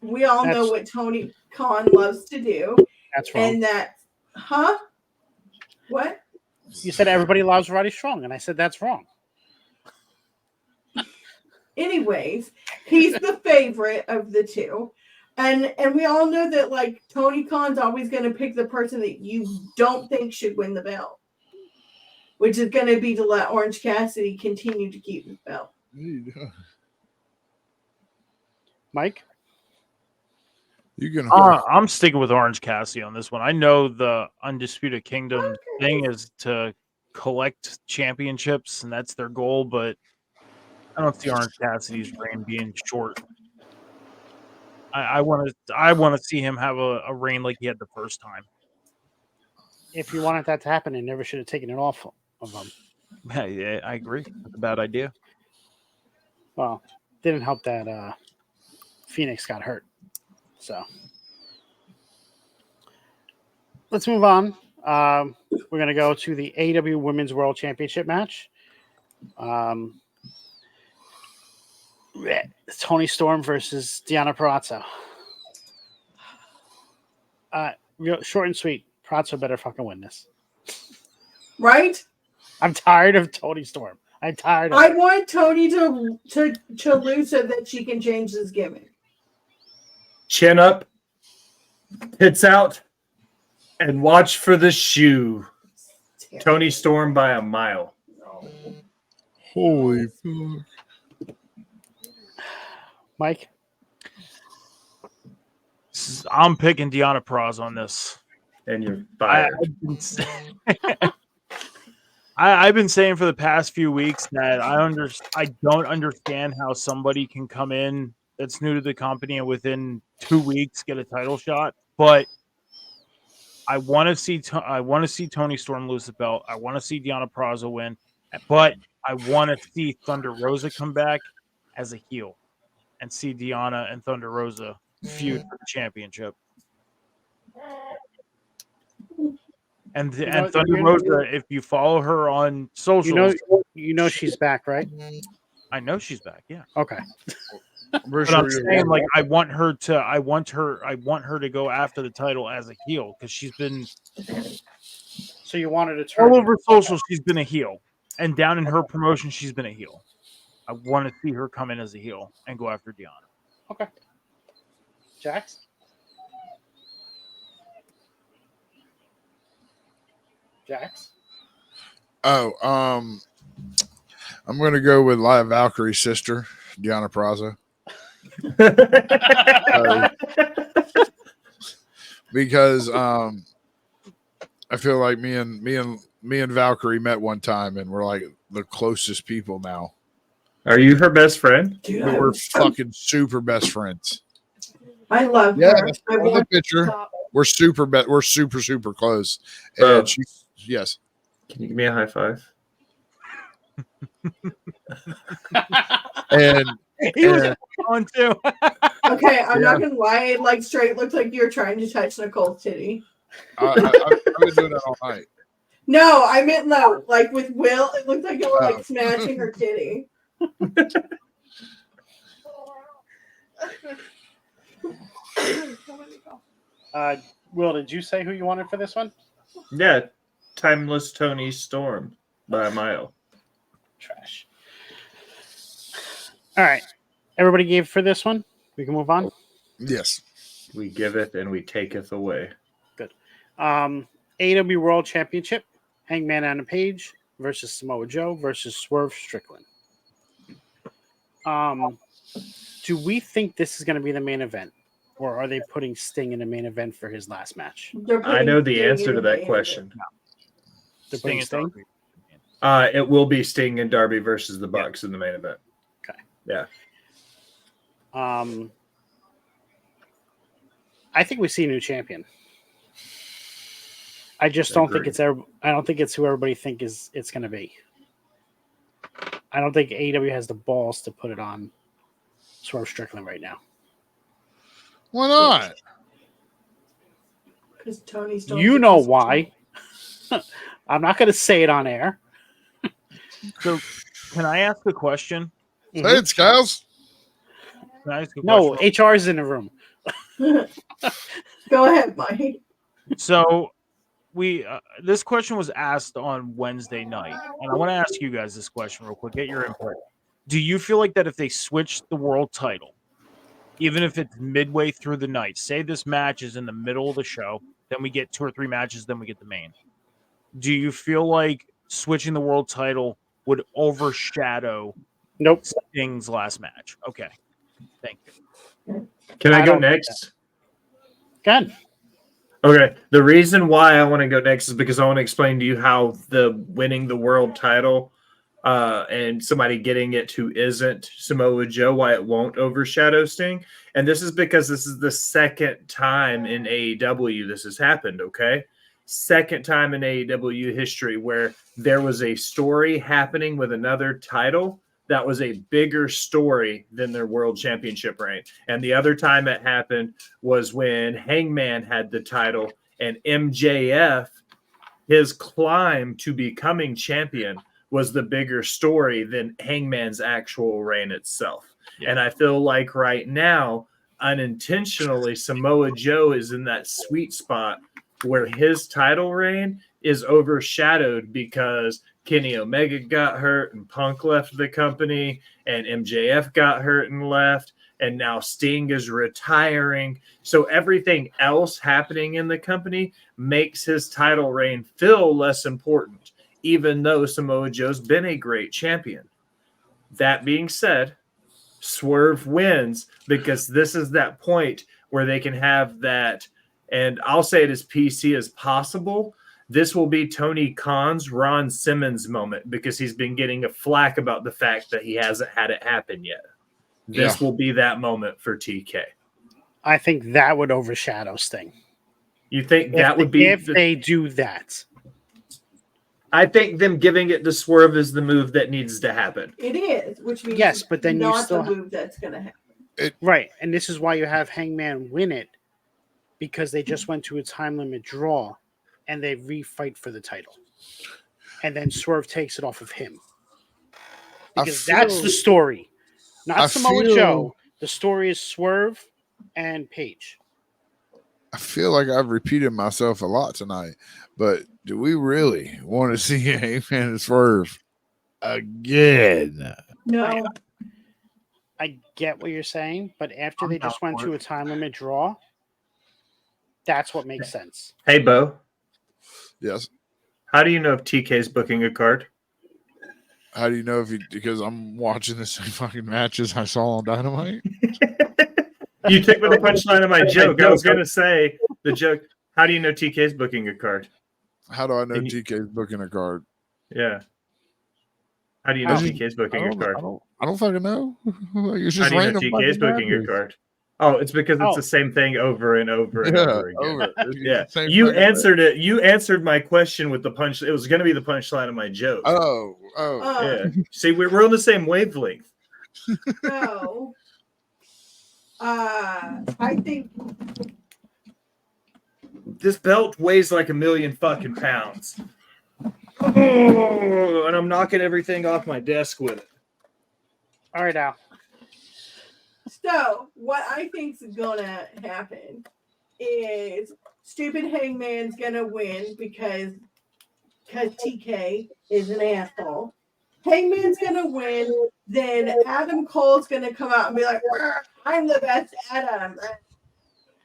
we all know what Tony Khan loves to do. That's wrong. And what? You said everybody loves Roddy Strong, and I said that's wrong. Anyways, he's the favorite of the two. And we all know that, like, Tony Khan's always going to pick the person that you don't think should win the belt, which is going to be to let Orange Cassidy continue to keep the belt. Mike? I'm sticking with Orange Cassidy on this one. I know the Undisputed Kingdom thing is to collect championships, and that's their goal, but I don't see Orange Cassidy's reign being short. I want to see him have a reign like he had the first time. If you wanted that to happen, they never should have taken it off of him. Yeah, I agree. That's a bad idea. Well, didn't help that Phoenix got hurt. So let's move on. We're going to go to the AEW Women's World Championship match. Toni Storm versus Deonna Purrazzo. Real short and sweet. Purrazzo better fucking win this. Right? I'm tired of Toni Storm. I'm tired of I want Toni to lose so that she can change this gimmick. Chin up, tits out, and watch for the shoe. Toni Storm by a mile. Holy fuck. Mike? I'm picking Deonna Purrazzo on this. And you're fired. I've been saying for the past few weeks that I don't understand how somebody can come in that's new to the company and within 2 weeks get a title shot. But I want to see Toni Storm lose the belt. I want to see Deonna Purrazzo win. But I want to see Thunder Rosa come back as a heel and see Deonna and Thunder Rosa feud for the championship. And Thunder Rosa, if you follow her on socials, you know she's back, right? I know she's back. Yeah. Okay. But I'm saying, like, I want her to go after the title as a heel because she's been. So you wanted to turn all over social. She's been a heel, and down in her promotion, she's been a heel. I want to see her come in as a heel and go after Deonna. Okay. Jax? Jax? Oh, I'm going to go with Live Valkyrie's sister, Deonna Purrazzo. Because I feel like me and Valkyrie met one time and we're like the closest people now. Are you her best friend? Dude, we're fucking super best friends. I love her. That's the picture. We're super super close. And yes. Can you give me a high five? and he was on too. Okay, I'm not gonna lie. It like straight looked like you were trying to touch Nicole's titty. I've been doing that all night. No, I meant no. Like with Will, it looked like you were like smashing her titty. Will, did you say who you wanted for this one? Yeah, Timeless Toni Storm by a mile. Trash. All right. Everybody gave for this one? We can move on? Yes. We giveth and we taketh away. Good. AEW World Championship, Hangman Adam Page versus Samoa Joe versus Swerve Strickland. Do we think this is going to be the main event? Or are they putting Sting in the main event for his last match? I know the answer to that question. They're putting Sting? It will be Sting and Darby versus the Bucks in the main event. Okay. Yeah. I think we see a new champion. I just don't think it's. I don't think it's who everybody think it's going to be. I don't think AEW has the balls to put it on Swerve Strickland right now. Why not? Because Tony's You know why. I'm not going to say it on air. So, can I ask a question? Say it, Skiles. Can I ask a No, question? HR is in the room. Go ahead, Mike. So, this question was asked on Wednesday night, and I want to ask you guys this question real quick. Get your input. Do you feel like that if they switched the world title, even if it's midway through the night, say this match is in the middle of the show, then we get 2 or 3 matches, then we get the main. Do you feel like switching the world title would overshadow Sting's last match? Okay. Thank you. Can I go don't think next? Good. Okay. The reason why I want to go next is because I want to explain to you how the winning the world title and somebody getting it who isn't Samoa Joe, why it won't overshadow Sting. And this is because this is the second time in AEW this has happened, okay? Second time in AEW history where there was a story happening with another title that was a bigger story than their world championship reign. And the other time it happened was when Hangman had the title and MJF, his climb to becoming champion was the bigger story than Hangman's actual reign itself. Yeah. And I feel like right now, unintentionally, Samoa Joe is in that sweet spot where his title reign is overshadowed because Kenny Omega got hurt and Punk left the company and MJF got hurt and left. And now Sting is retiring. So everything else happening in the company makes his title reign feel less important, even though Samoa Joe's been a great champion. That being said, Swerve wins because this is that point where they can have that, and I'll say it as PC as possible. This will be Tony Khan's Ron Simmons moment because he's been getting a flack about the fact that he hasn't had it happen yet. This will be that moment for TK. I think that would overshadow Sting. You think that would be if they do that? I think them giving it to Swerve is the move that needs to happen. It is, which means yes, but then not you still the move that's going to happen. Right, and this is why you have Hangman win it because they just went to a time limit draw and they refight for the title, and then Swerve takes it off of him because that's the story, not Samoa Joe. The story is Swerve and Paige. I feel like I've repeated myself a lot tonight, but do we really want to see Hangman and Swerve again? No. I get what you're saying, but after they just went to a time limit draw, that's what makes sense. Hey, Bo. Yes. How do you know if TK's booking a card? How do you know because I'm watching the same fucking matches I saw on Dynamite? You took me the punchline of my joke. I was going to say the joke. How do you know TK's booking a card? How do I know TK's booking a card? Yeah. How do you know TK's booking a card? I don't fucking know. It's just how do you know TK's booking a card? Oh, it's because it's the same thing over and over and over again. Yeah. You answered it. You answered my question with the punch. It was going to be the punchline of my joke. Oh. Yeah. See, we're on the same wavelength. No. I think this belt weighs like 1,000,000 fucking pounds. Oh, and I'm knocking everything off my desk with it. All right, Al. So, what I think's gonna happen is stupid Hangman's gonna win because TK is an asshole. Hangman's gonna win, then Adam Cole's gonna come out and be like, I'm the best Adam.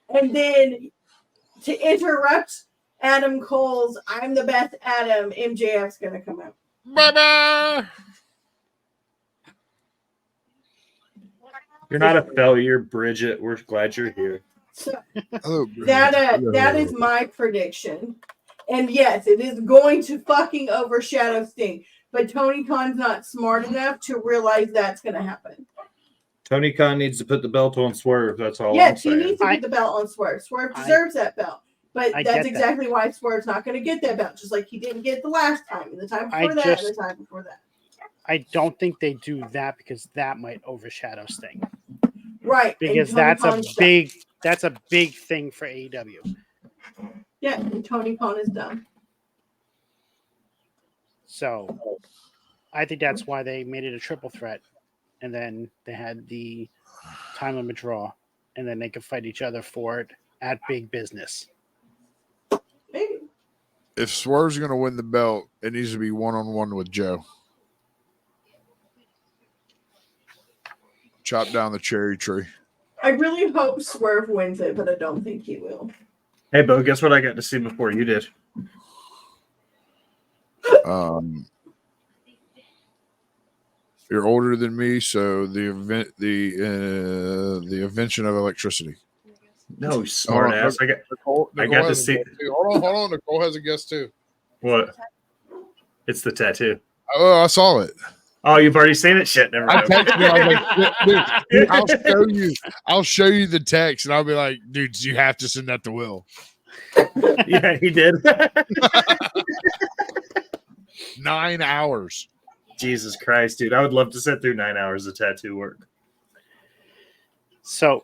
And then to interrupt Adam Cole's I'm the best Adam, MJF's gonna come out. Bye-bye. You're not a failure, Bridget. We're glad you're here. So, that is my prediction. And yes, it is going to fucking overshadow Sting. But Tony Khan's not smart enough to realize that's going to happen. Tony Khan needs to put the belt on Swerve. That's all I'm yes, saying. He needs to put the belt on Swerve. Swerve deserves that belt. But that's exactly why Swerve's not going to get that belt, just like he didn't get the last time, and the time before that, and the time before that. I don't think they do that because that might overshadow Sting. Right. Because and Tony that's a big thing for AEW. Yeah, and Tony Khan is done. So I think that's why they made it a triple threat. And then they had the time limit draw. And then they could fight each other for it at Big Business. Maybe. If Swerve's going to win the belt, it needs to be one-on-one with Joe. Chop down the cherry tree. I really hope Swerve wins it, but I don't think he will. Hey, Bo, guess what I got to see before you did? You're older than me, so the invention of electricity. No, smart ass. Nicole I got to see. Hold on. Nicole has a guess too. What? It's the tattoo. Oh, I saw it. Oh, you've already seen it? Shit, never I mind. texted you. I was like, dude, I'll show you. I'll show you the text, and I'll be like, dude, you have to send that to Will. Yeah, he did. 9 hours. Jesus Christ, dude. I would love to sit through 9 hours of tattoo work. So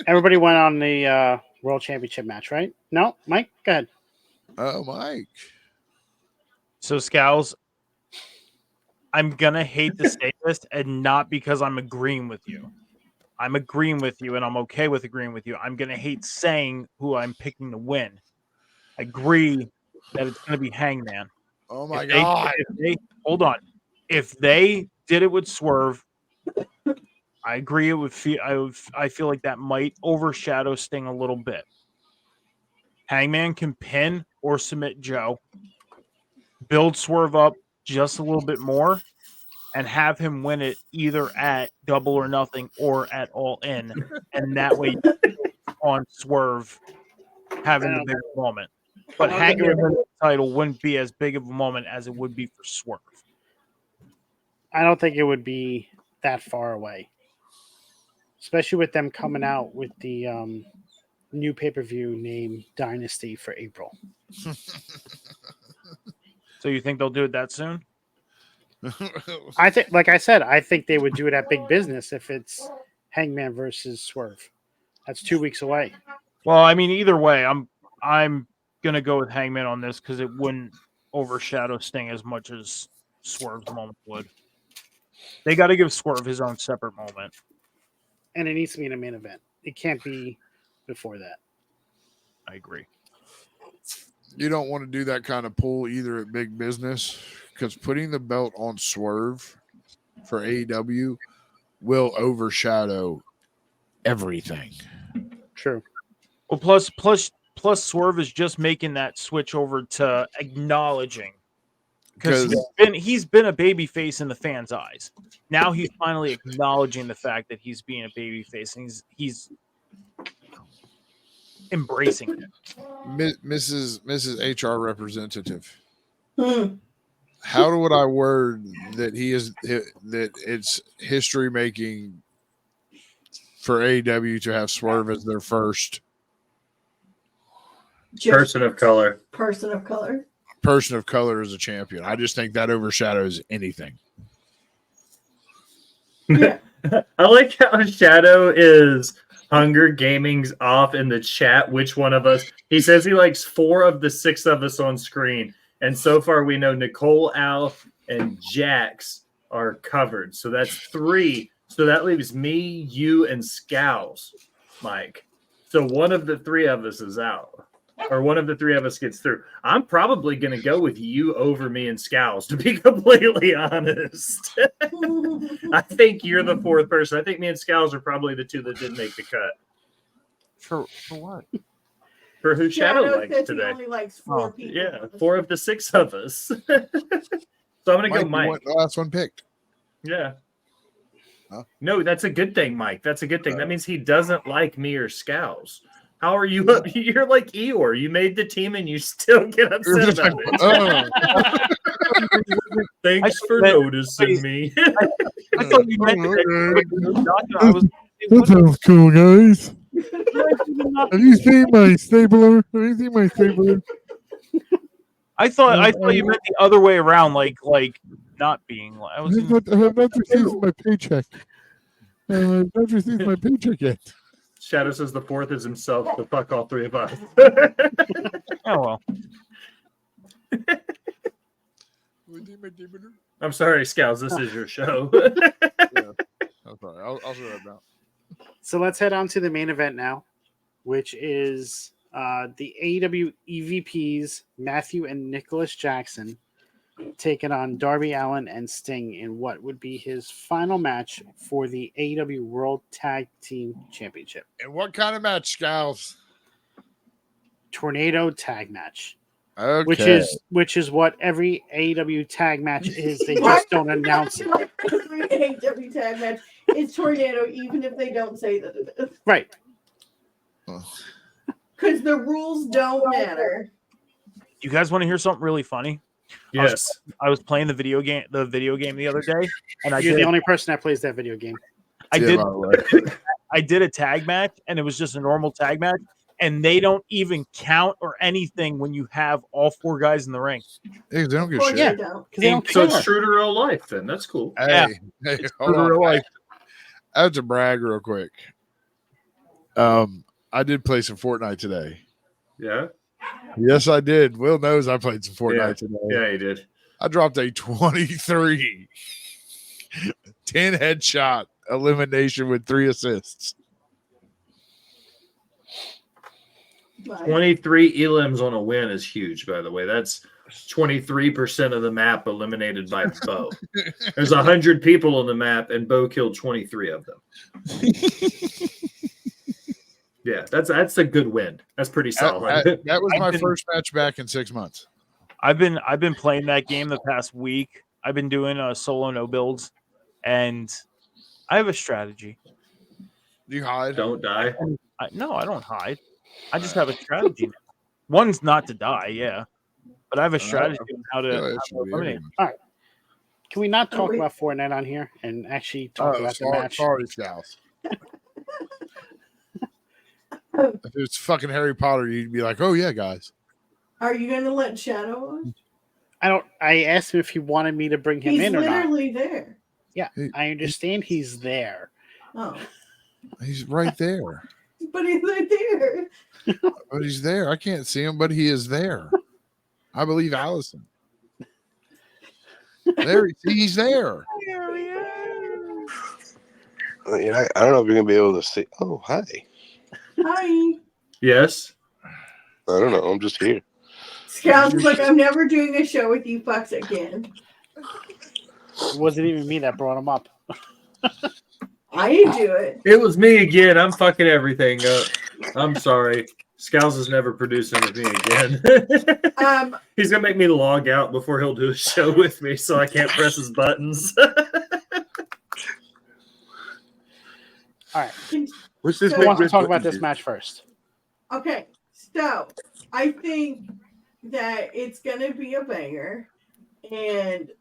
everybody went on the World Championship match, right? No? Mike? Go ahead. Oh, Mike. So, Scowls, I'm going to hate to say this, and not because I'm agreeing with you. I'm agreeing with you, and I'm okay with agreeing with you. I'm going to hate saying who I'm picking to win. I agree that it's going to be Hangman. Oh, my God. Hold on. If they did it with Swerve, I agree. I feel like that might overshadow Sting a little bit. Hangman can pin or submit Joe, build Swerve up just a little bit more, and have him win it either at Double or Nothing or at All In, and that way on Swerve having the bigger moment. But Hangman winning the title wouldn't be as big of a moment as it would be for Swerve. I don't think it would be that far away, especially with them coming out with the new pay-per-view named Dynasty for April. So you think they'll do it that soon? I think, like I said, I think they would do it at Big Business if it's Hangman versus Swerve. That's 2 weeks away. Well, I mean, either way, I'm gonna go with Hangman on this because it wouldn't overshadow Sting as much as Swerve's moment would. They got to give Swerve his own separate moment, and it needs to be in a main event. It can't be before that. I agree. You don't want to do that kind of pull either at Big Business, because putting the belt on Swerve for AEW will overshadow everything. True. Well, plus Swerve is just making that switch over to acknowledging, because he's been a babyface in the fans' eyes. Now he's finally acknowledging the fact that he's being a babyface, and he's embracing it. Mrs. HR representative. How would I word that that it's history making for AEW to have Swerve as their first person of color as a champion? I just think that overshadows anything. Yeah. I like how Shadow is Hunger Gaming's off in the chat. Which one of us? He says he likes 4 of the 6 of us on screen. And so far we know Nicole, Al, and Jax are covered. So that's 3. So that leaves me, you, and Scowls, Mike. So one of the 3 of us is out. Or one of the 3 of us gets through. I'm probably going to go with you over me and Scowls, to be completely honest. I think you're the 4th person. I think me and Scowls are probably the 2 that didn't make the cut. For what? For who Shadow likes says today. He only likes 4 people. Yeah, 4 of the 6 of us. So I'm going to go Mike. The last one picked. Yeah. Huh? No, that's a good thing, Mike. That's a good thing. That means he doesn't like me or Scowls. How are you? You're like Eeyore. You made the team and you still get upset about it. Thanks for noticing me. I thought you meant that sounds cool, guys. Have you seen my stapler? I thought you meant the other way around. Like not being. I I was. have not received my paycheck. I have not received my paycheck yet. Shadow says the fourth is himself. To fuck all three of us. Oh well. I'm sorry, Scouts. This is your show. Yeah. I'm sorry. I'll shut that down. So let's head on to the main event now, which is the AEW EVPs, Matthew and Nicholas Jackson, taking on Darby Allin and Sting in what would be his final match for the AEW World Tag Team Championship. And what kind of match, Scouts? Tornado tag match. Okay. Which is what every AEW tag match is. They just don't announce it. Every AEW tag match is Tornado, even if they don't say that it is. Right. Because the rules don't matter. You guys want to hear something really funny? Yes. I was playing the video game the other day, and You're the only person that plays that video game. I Yeah, did by the way. I did a tag match, and it was just a normal tag match, and they don't even count or anything when you have all four guys in the ring. Hey, they don't give Or a shit. they Yeah. don't. Because they don't So care. it's true to real life, then. That's cool. Yeah. Hey, hold on. Real life. I have to brag real quick. I did play some Fortnite today. Yeah. Yes, I did. Will knows I played some Fortnite today. Yeah, you did. I dropped a 23, 10 headshot elimination with 3 assists. 23 elims on a win is huge, by the way. That's 23% of the map eliminated by Bo. There's 100 people on the map, and Bo killed 23 of them. Yeah, that's a good win. That's pretty solid. That was my first match back in 6 months. I've been playing that game the past week. I've been doing solo no builds, and I have a strategy. You hide. Don't die. No, I don't hide. I just have a strategy. One's not to die, yeah, but I have a strategy on how to eliminate. All right. Can we not talk about Fortnite on here and actually talk about the match? Sorry, Scouts. If it's fucking Harry Potter, you'd be like, "Oh yeah, guys." Are you going to let Shadow on? I asked him if he wanted me to bring him He's in or not. literally there. Yeah, I understand he's there. Oh. He's right there. But he's right there. But he's there. I can't see him, but he is there. I believe Allison. There, he's there. Yeah, I don't know if you're gonna be able to see. Oh, hi. Hi. Yes. I don't know. I'm just here. Scouts like, I'm never doing a show with you fucks again. It wasn't even me that brought him up. I didn't do it. It was me again. I'm fucking everything up. I'm sorry. Scowls is never producing with me again. He's gonna make me log out before he'll do a show with me, so I can't press his buttons. All right. What's this? Who wants to talk about this match first? Okay, so I think that it's gonna be a banger, and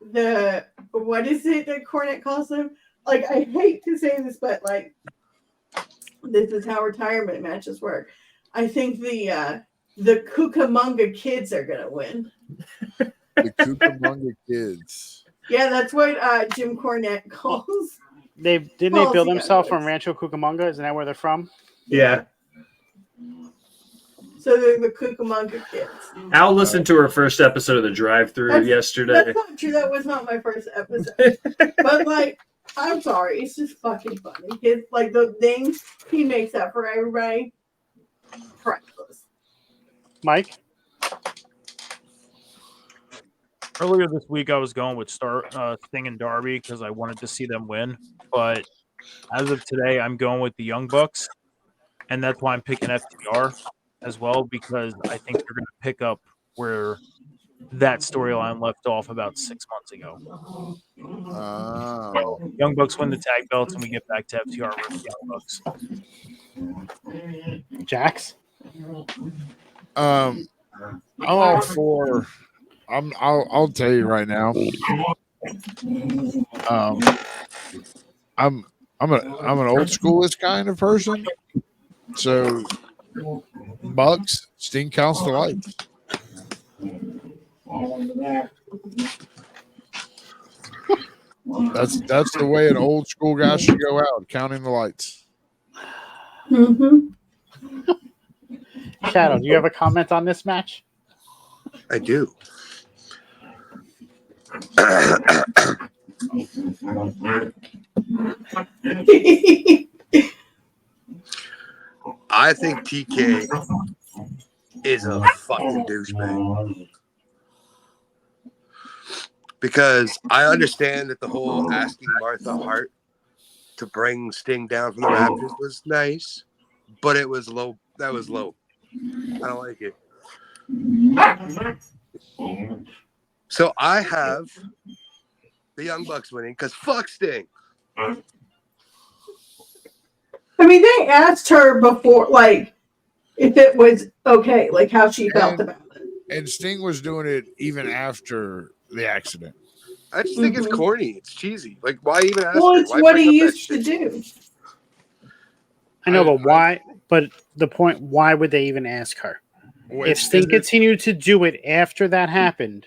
what is it that Cornette calls them? Like, I hate to say this, but like, this is how retirement matches work. I think the Cucamonga kids are gonna win. The Cucamonga kids. Yeah, that's what Jim Cornette calls. Didn't they build themselves from Rancho Cucamonga? Isn't that where they're from? Yeah. So they're the Cucamonga kids. Al listened to her first episode of the drive-thru yesterday. That's not true. That was not my first episode. But like, I'm sorry, it's just fucking funny. It's like the things he makes up for everybody. Priceless. Mike? Earlier this week, I was going with Sting and Darby because I wanted to see them win. But as of today, I'm going with the Young Bucks, and that's why I'm picking FTR as well, because I think they're going to pick up where that storyline left off about 6 months ago. Young Bucks win the tag belts, and we get back to FTR with the Young Bucks. Jax? I'm all for. I'll tell you right now. I'm an old schoolist kind of person. So Bucks, Sting counts to life. That's the way an old school guy should go out, counting the lights. Mm-hmm. Shadow, do you have a comment on this match? I do. I think TK is a fucking douchebag. Because I understand that the whole asking Martha Hart to bring Sting down from the Raptors was nice, but it was low. That was low. I don't like it. So I have the Young Bucks winning because fuck Sting. I mean, they asked her before, like, if it was okay, like how she felt about it. And Sting was doing it even after the accident. I just think it's corny. It's cheesy. Like, why even ask Well, her? it's Why what bring he up that used to shit? do. I know, but why? But the point, why would they even ask her? If Sting continued to do it after that happened,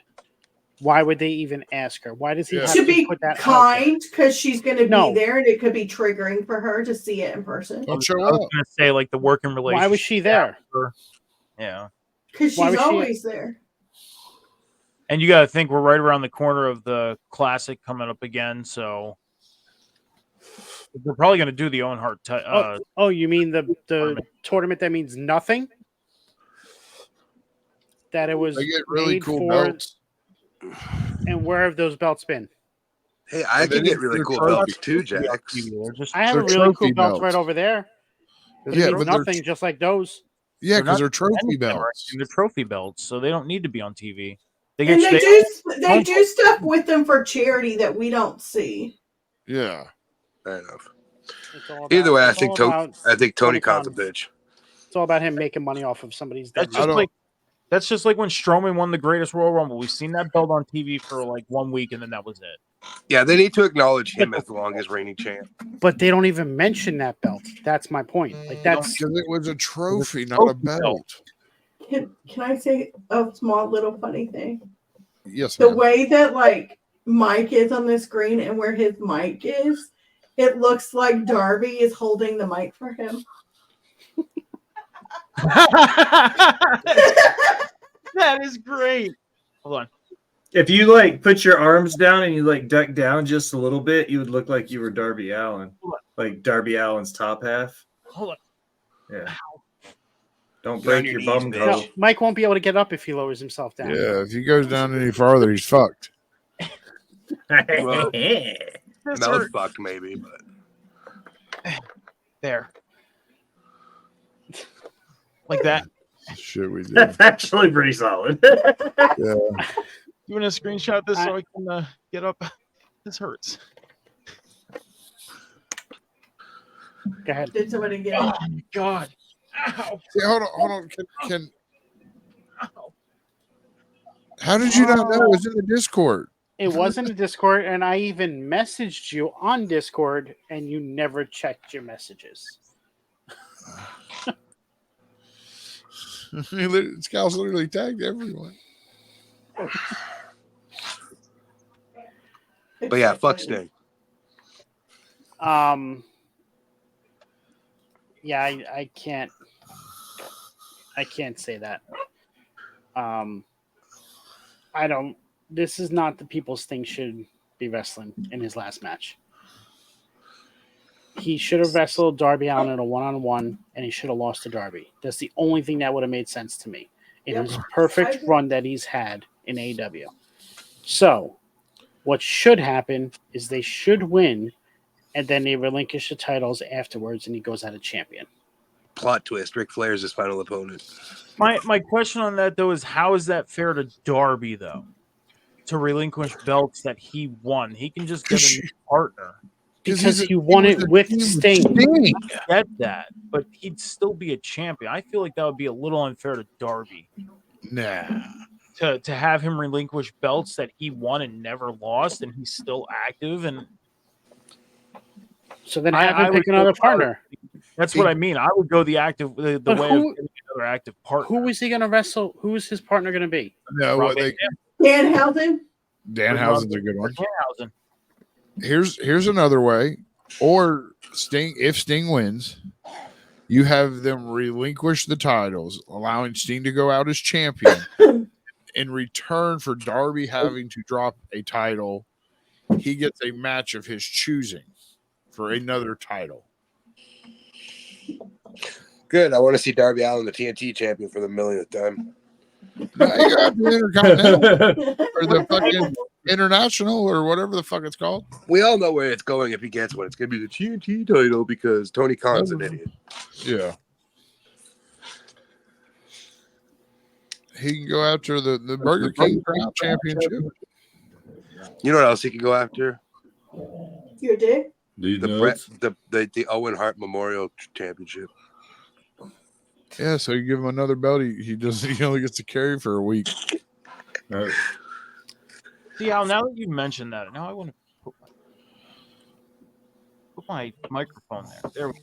why would they even ask her? Why does he have To to be put that out kind, because she's going to No. be there, and it could be triggering for her to see it in person. Don't show I was up. going to say, like, the working there? relationship. Why was she there? Yeah. Because Why she's was she- always there. And you got to think we're right around the corner of the Classic coming up again, so they're probably going to do the Owen Hart. Oh, you mean the tournament that means nothing? That it was They get really made cool for, belts. and where have those belts been? Hey, I But they can get didn't- really they're cool trophy- belts too, Jax. They're just, I have They're a really cool trophy belt belts. right over there. But Yeah, it means but they're- nothing, just like those. Yeah, They're because not they're trophy anything, right? belts. They're trophy belts, so they don't need to be on TV. They And get they do stuff with them for charity that we don't see. Yeah. Fair enough. It's all Either way, it's all about Tony Tony Khan's a Khan's. bitch. It's all about him making money off of somebody's dead. That's just like when Strowman won the Greatest Royal Rumble. We've seen that belt on TV for like 1 week, and then that was it. Yeah, they need to acknowledge him as the longest reigning champ. But they don't even mention that belt. That's my point. Like that's Because it was a trophy, not a belt. Can I say a small little funny thing? Yes, The ma'am. way that like Mike is on the screen and where his mic is, it looks like Darby is holding the mic for him. That is great. Hold on. If you like put your arms down and you like duck down just a little bit, you would look like you were Darby Allin, like Darby Allin's top half. Hold on. Yeah. Don't break your bum no, toe. Mike won't be able to get up if he lowers himself down. Yeah, if he goes down any farther, he's fucked. Well, This mouth hurt. fuck maybe, but There. Like that. Shit, we did. That's actually pretty solid. Yeah. You want to screenshot this so I can get up? This hurts. Go ahead. Did somebody get Oh it? my god. Ow. See, hold on. Can how did you not know it was in the Discord? It wasn't a Discord, and I even messaged you on Discord, and you never checked your messages. Scouts literally tagged everyone. But yeah, fuck Sting. Yeah, I can't say that. I don't. This is not the people Sting should be wrestling in his last match. He should have wrestled Darby Allin in a one-on-one, and he should have lost to Darby. That's the only thing that would have made sense to me in his perfect run that he's had in AEW. So, what should happen is they should win, and then they relinquish the titles afterwards, and he goes out a champion. Plot twist: Ric Flair is his final opponent. My question on that though is how is that fair to Darby though? To relinquish belts that he won. He can just get a new partner. Because he won it with Sting. I get that, but he'd still be a champion. I feel like that would be a little unfair to Darby. Nah. To have him relinquish belts that he won and never lost, and he's still active. And so then have him pick another partner. That's what I mean. I would go the way of getting another active partner. Who is he going to wrestle? Who is his partner going to be? No, what they Danhausen? Danhausen's a good one. Danhausen. here's another way. Or if Sting wins, you have them relinquish the titles, allowing Sting to go out as champion. In return for Darby having to drop a title, he gets a match of his choosing for another title. Good. I want to see Darby Allin, the TNT champion, for the millionth time. No, you got the Intercontinental or the fucking International or whatever the fuck it's called. We all know where it's going if he gets one. It's going to be the TNT title because Tony Khan's an idiot. Yeah. He can go after the Burger King Crown Championship. You know what else he can go after? Your dick? The Owen Hart Memorial Championship. Yeah, so you give him another belt. He only gets to carry for a week. See, Al, now that you mentioned that, now I want to put my microphone there. There we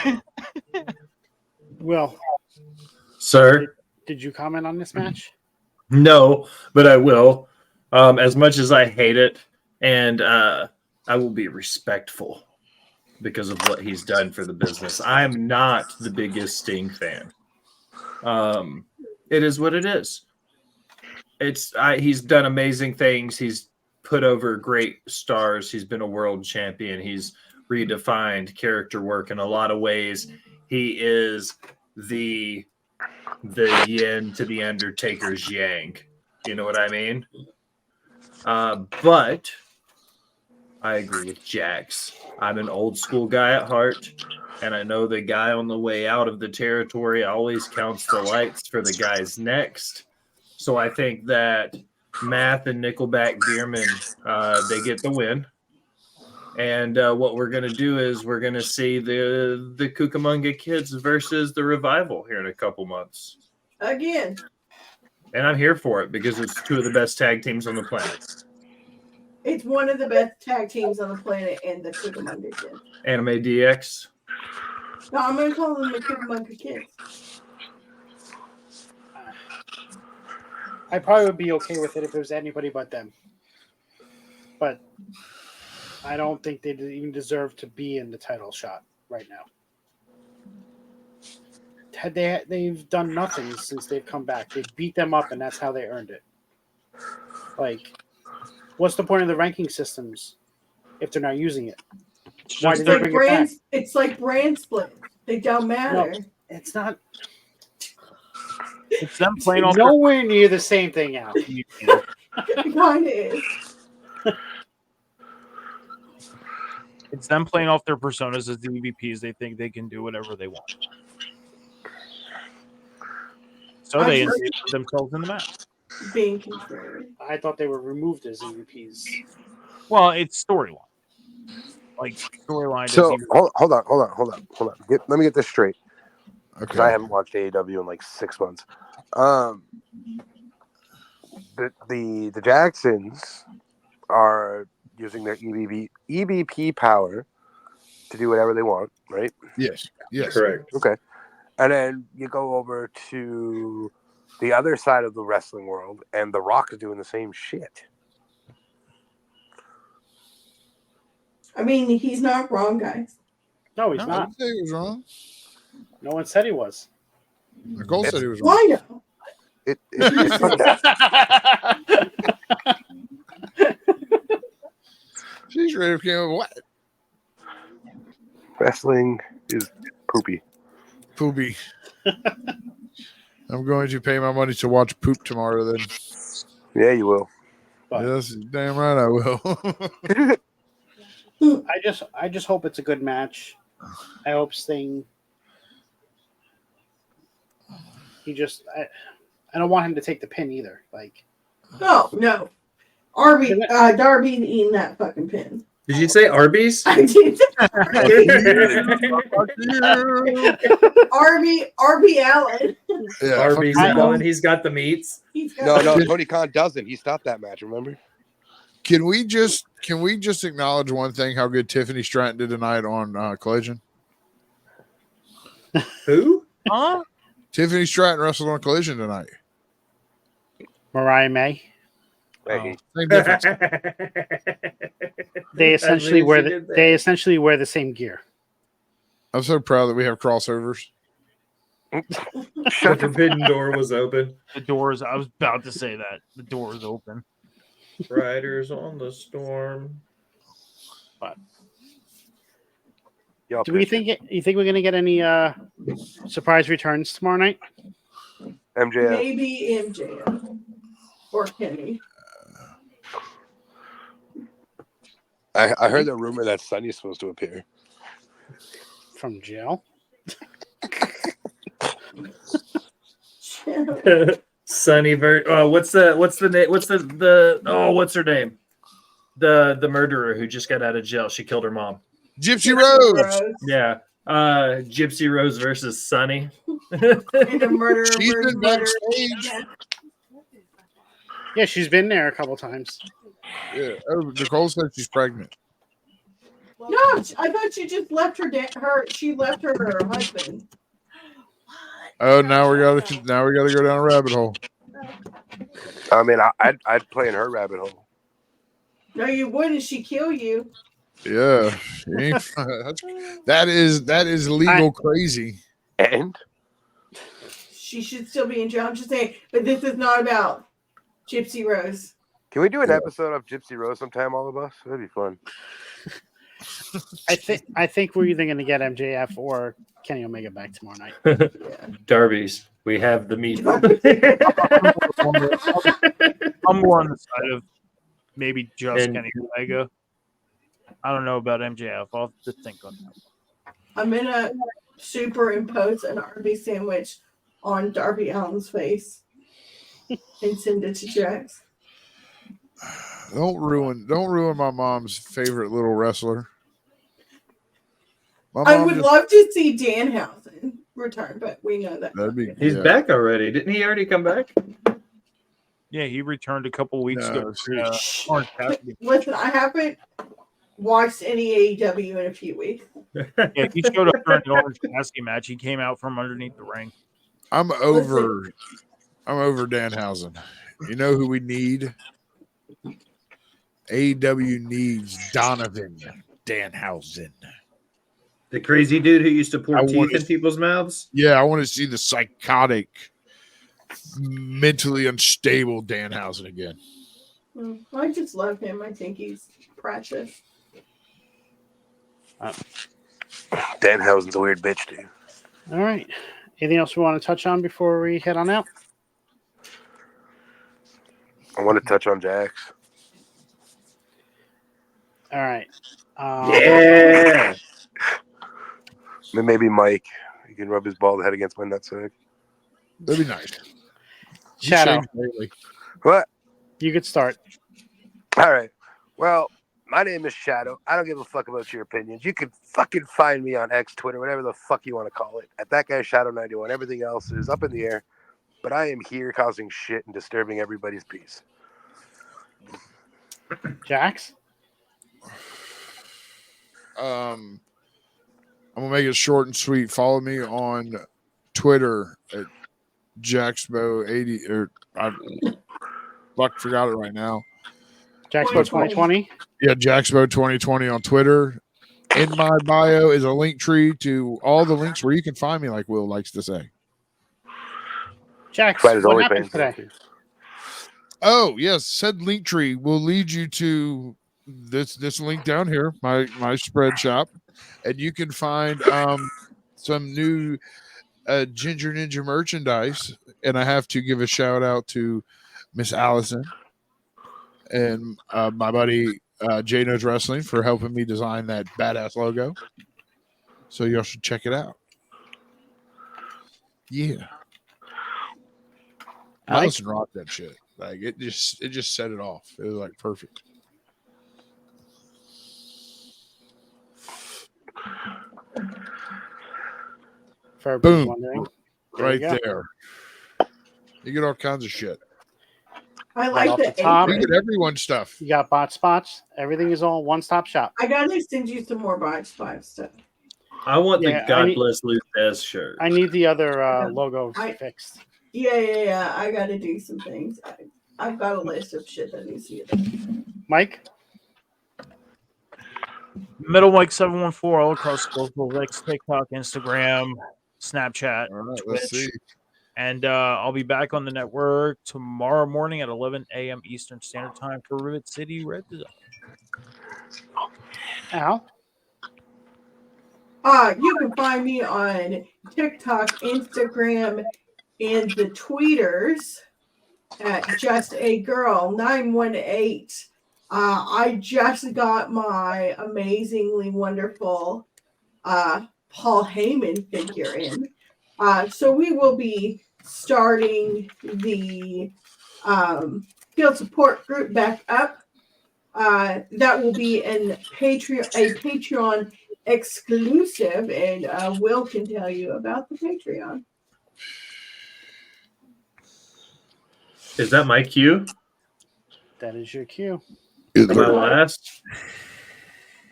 go. Will, Sir? did you comment on this match? No, but I will. As much as I hate it, and I will be respectful because of what he's done for the business. I'm not the biggest Sting fan. It is what it is. He's done amazing things. He's put over great stars. He's been a world champion. He's redefined character work in a lot of ways. He is the yin to the Undertaker's yang. You know what I mean? But I agree with Jax. I'm an old school guy at heart, and I know the guy on the way out of the territory always counts the lights for the guys next. So I think that Math and Nickelback Bierman, they get the win. And what we're going to do is we're going to see the Cucamonga Kids versus the Revival here in a couple months. Again. And I'm here for it because it's two of the best tag teams on the planet. It's one of the best tag teams on the planet and the Cucamonga Kids. Anime DX. No, I'm going to call them the Cucamonga Kids. I probably would be okay with it if it was anybody but them. But I don't think they even deserve to be in the title shot right now. They've done nothing since they've come back. They beat them up, and that's how they earned it. Like, what's the point of the ranking systems if they're not using it? Why did they bring it back? It's like brand split. They don't matter. No, it's not. It's them playing off nowhere near the same thing out. It kind of is. It's them playing off their personas as the EVPs. They think they can do whatever they want. So they inserted themselves in the match. Being contrary. I thought they were removed as EVPs. Well, it's storyline. Like storyline. So hold on. Let me get this straight. Because I haven't watched AEW in like 6 months. The Jacksons are using their EVP power to do whatever they want, right? Yes. Correct. Okay. And then you go over to the other side of the wrestling world, and The Rock is doing the same shit. I mean, he's not wrong, guys. No, he's I not. didn't say he was wrong. No one said he was. Nicole said he was wrong. Why no? It's She's ready to come. What? wrestling is poopy. Poopy. I'm going to pay my money to watch poop tomorrow then. Yeah, you will. But Yes, damn right I will. I just hope it's a good match. I hope Sting. I don't want him to take the pin either. Like, No. Darby eating that fucking pin. Did you say Arby's? I did. Arby Allen. Yeah, Arby's fuck you. Allen. He's got the meats. No, Tony Khan doesn't. He stopped that match, remember? Can we just acknowledge one thing? How good Tiffany Stratton did tonight on Collision. Who? Maggie. Same difference. They essentially wear the same gear. I'm so proud that we have crossovers. The forbidden door was open. The doors. I was about to say that the door is open. Riders on the storm. Y'all Do we pitch it. think you think we're gonna get any surprise returns tomorrow night? MJF? Maybe MJF or Kenny. I heard the rumor that Sunny's supposed to appear. From jail? Sunny what's her name? The murderer who just got out of jail. She killed her mom. Gypsy Rose. Yeah. Gypsy Rose versus Sunny. The murderer She's versus been murderer. backstage. Yeah, she's been there a couple times. Yeah. Oh, Nicole said she's pregnant. No, I thought she just left she left her husband. Oh, now we gotta go down a rabbit hole. I mean, I'd play in her rabbit hole. No, you wouldn't. She kill you. Yeah. that is legal crazy. And She should still be in jail. I'm just saying, but this is not about Gypsy Rose. can we do an episode of Gypsy Rose sometime, all of us? That'd be fun. I think we're either gonna get MJF or Kenny Omega back tomorrow night. Darby's. We have the meat. I'm more on the side of maybe just And- Kenny Omega. I don't know about MJF. I'll have to think on that. I'm gonna superimpose an Arby's sandwich on Darby Allin's face and send it to Jax. Don't ruin my mom's favorite little wrestler. My I mom would just- love to see Danhausen return, but we know that. That'd be, He's yeah. back already. Didn't he already come back? Yeah, he returned a couple weeks No, ago. seriously. Orange Cassidy. Listen, I haven't watched any AEW in a few weeks. Yeah, he showed up during the Orange Cassidy match. He came out from underneath the ring. I'm over Danhausen. You know who we need? AEW needs Donovan Danhausen. The crazy dude who used to pour I teeth wanna- in people's mouths? Yeah, I want to see the psychotic, mentally unstable Danhausen again. I just love him. I think he's precious. Danhausen's a weird bitch, dude. All right. Anything else we want to touch on before we head on out? I want to touch on Jax. All right. Yeah. Maybe Mike. He can rub his bald head against my nutsack. That'd be nice. He Shadow, shaves lately. What? you could start. All right. Well, my name is Shadow. I don't give a fuck about your opinions. You can fucking find me on X, Twitter, whatever the fuck you want to call it. At that guy Shadow 91. Everything else is up in the air. But I am here causing shit and disturbing everybody's peace. Jax? I'm gonna make it short and sweet. Follow me on Twitter at Jaxbo80 or I forgot it right now. Jaxbo 2020? Yeah, Jaxbo 2020 on Twitter. In my bio is a link tree to all the links where you can find me, like Will likes to say. Jax, Fight his what happened OnlyFans. today? Oh, yes, said link tree will lead you to this link down here, my spread shop, and you can find some new Ginger Ninja merchandise. And I have to give a shout out to Miss Allison and my buddy J Knows Wrestling for helping me design that badass logo. So y'all should check it out. Yeah. Allison rocked that shit. Like it just set it off. It was like perfect. For everybody Boom. wondering. Right you go. there. You get all kinds of shit. I Right like off the the top. You apron. get everyone's stuff. You got bot spots. Everything is all one-stop shop. I gotta send you some more Box 5 stuff. I want Yeah, the God I need- Bless Luthez shirt. I need the other logo I- fixed. Yeah. I gotta do some things. I've got a list of shit that needs to get done. Mike? Metal Mike 714 all across social, X, TikTok, Instagram, Snapchat, All right, Twitch. let's see. And I'll be back on the network tomorrow morning at 11 a.m. Eastern Standard Time for Rivet City Radio. Al? You can find me on TikTok, Instagram, and the tweeters at justagirl918. I just got my amazingly wonderful Paul Heyman figure in. So we will be starting the field support group back up. That will be a Patreon exclusive, and Will can tell you about the Patreon. Is that my cue? That is your cue. Am I last?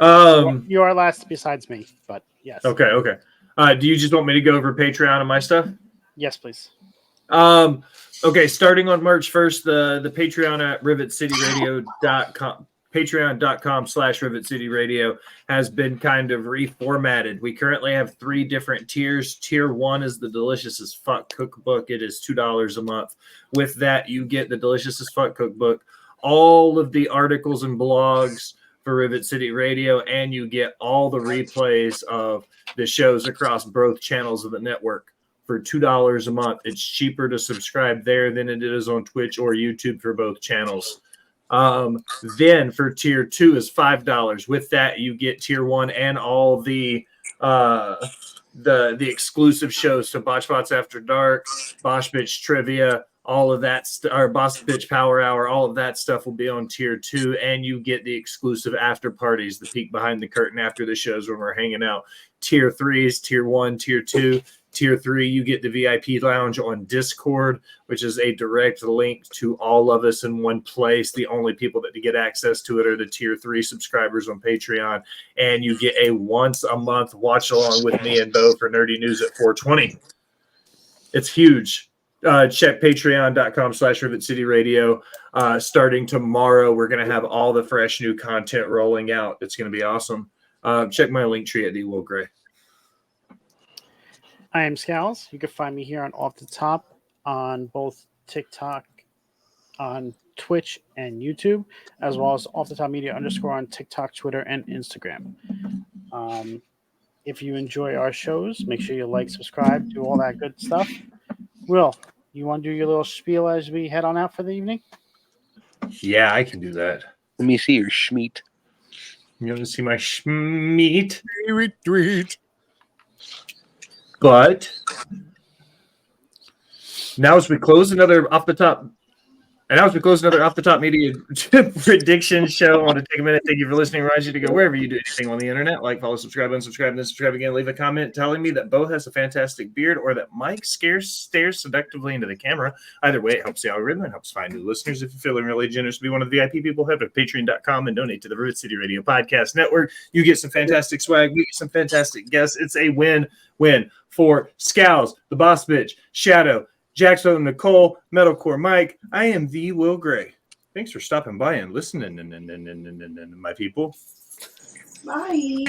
You are last besides me, but yes. Okay. Do you just want me to go over Patreon and my stuff? Yes, please. Okay, starting on March 1st, the Patreon at RivetCityRadio.com, Patreon.com/Rivet City Radio has been kind of reformatted. We currently have 3 different tiers. Tier 1 is the Delicious as Fuck cookbook. It is $2 a month. With that, you get the Delicious as Fuck cookbook, all of the articles and blogs for Rivet City Radio, and you get all the replays of the shows across both channels of the network for $2 a month. It's cheaper to subscribe there than it is on Twitch or YouTube for both channels. Then for tier 2 is $5. With that, you get tier 1 and all the exclusive shows. So Botch Bots After Dark, Bosch Bitch Trivia, all of that, or Boss Bitch Power Hour, all of that stuff will be on tier 2, and you get the exclusive after parties, the peek behind the curtain after the shows when we're hanging out. Tier 3 is tier 1, tier 2. Tier 3, you get the VIP lounge on Discord, which is a direct link to all of us in one place. The only people that get access to it are the tier 3 subscribers on Patreon, and you get a once a month watch along with me and Bo for Nerdy News at 420. It's huge. Check patreon.com/Rivet City Radio. Starting tomorrow, we're going to have all the fresh new content rolling out. It's going to be awesome. Check my link tree at the Will Gray. I am Scowls. You can find me here on Off the Top on both TikTok, on Twitch, and YouTube, as well as Off the Top Media _ on TikTok, Twitter, and Instagram. If you enjoy our shows, make sure you like, subscribe, do all that good stuff. Will, you want to do your little spiel as we head on out for the evening? Yeah, I can do that. Let me see your schmeat. You want to see my schmeat? Tweet. But now as we close another off the top media prediction show, I want to take a minute. Thank you for listening. Remind you to go wherever you do anything on the internet, like, follow, subscribe, unsubscribe, and then subscribe again. Leave a comment telling me that Bo has a fantastic beard or that Mike stares seductively into the camera. Either way, it helps the algorithm and helps find new listeners. If you're feeling really generous to be one of the VIP people, head to patreon.com and donate to the Rivet City Radio Podcast Network. You get some fantastic swag. We get some fantastic guests. It's a win-win for Scowls, the Boss Bitch, Shadow, Jackson, Nicole, Metalcore Mike. I am the Will Gray. Thanks for stopping by and listening, my people. Bye.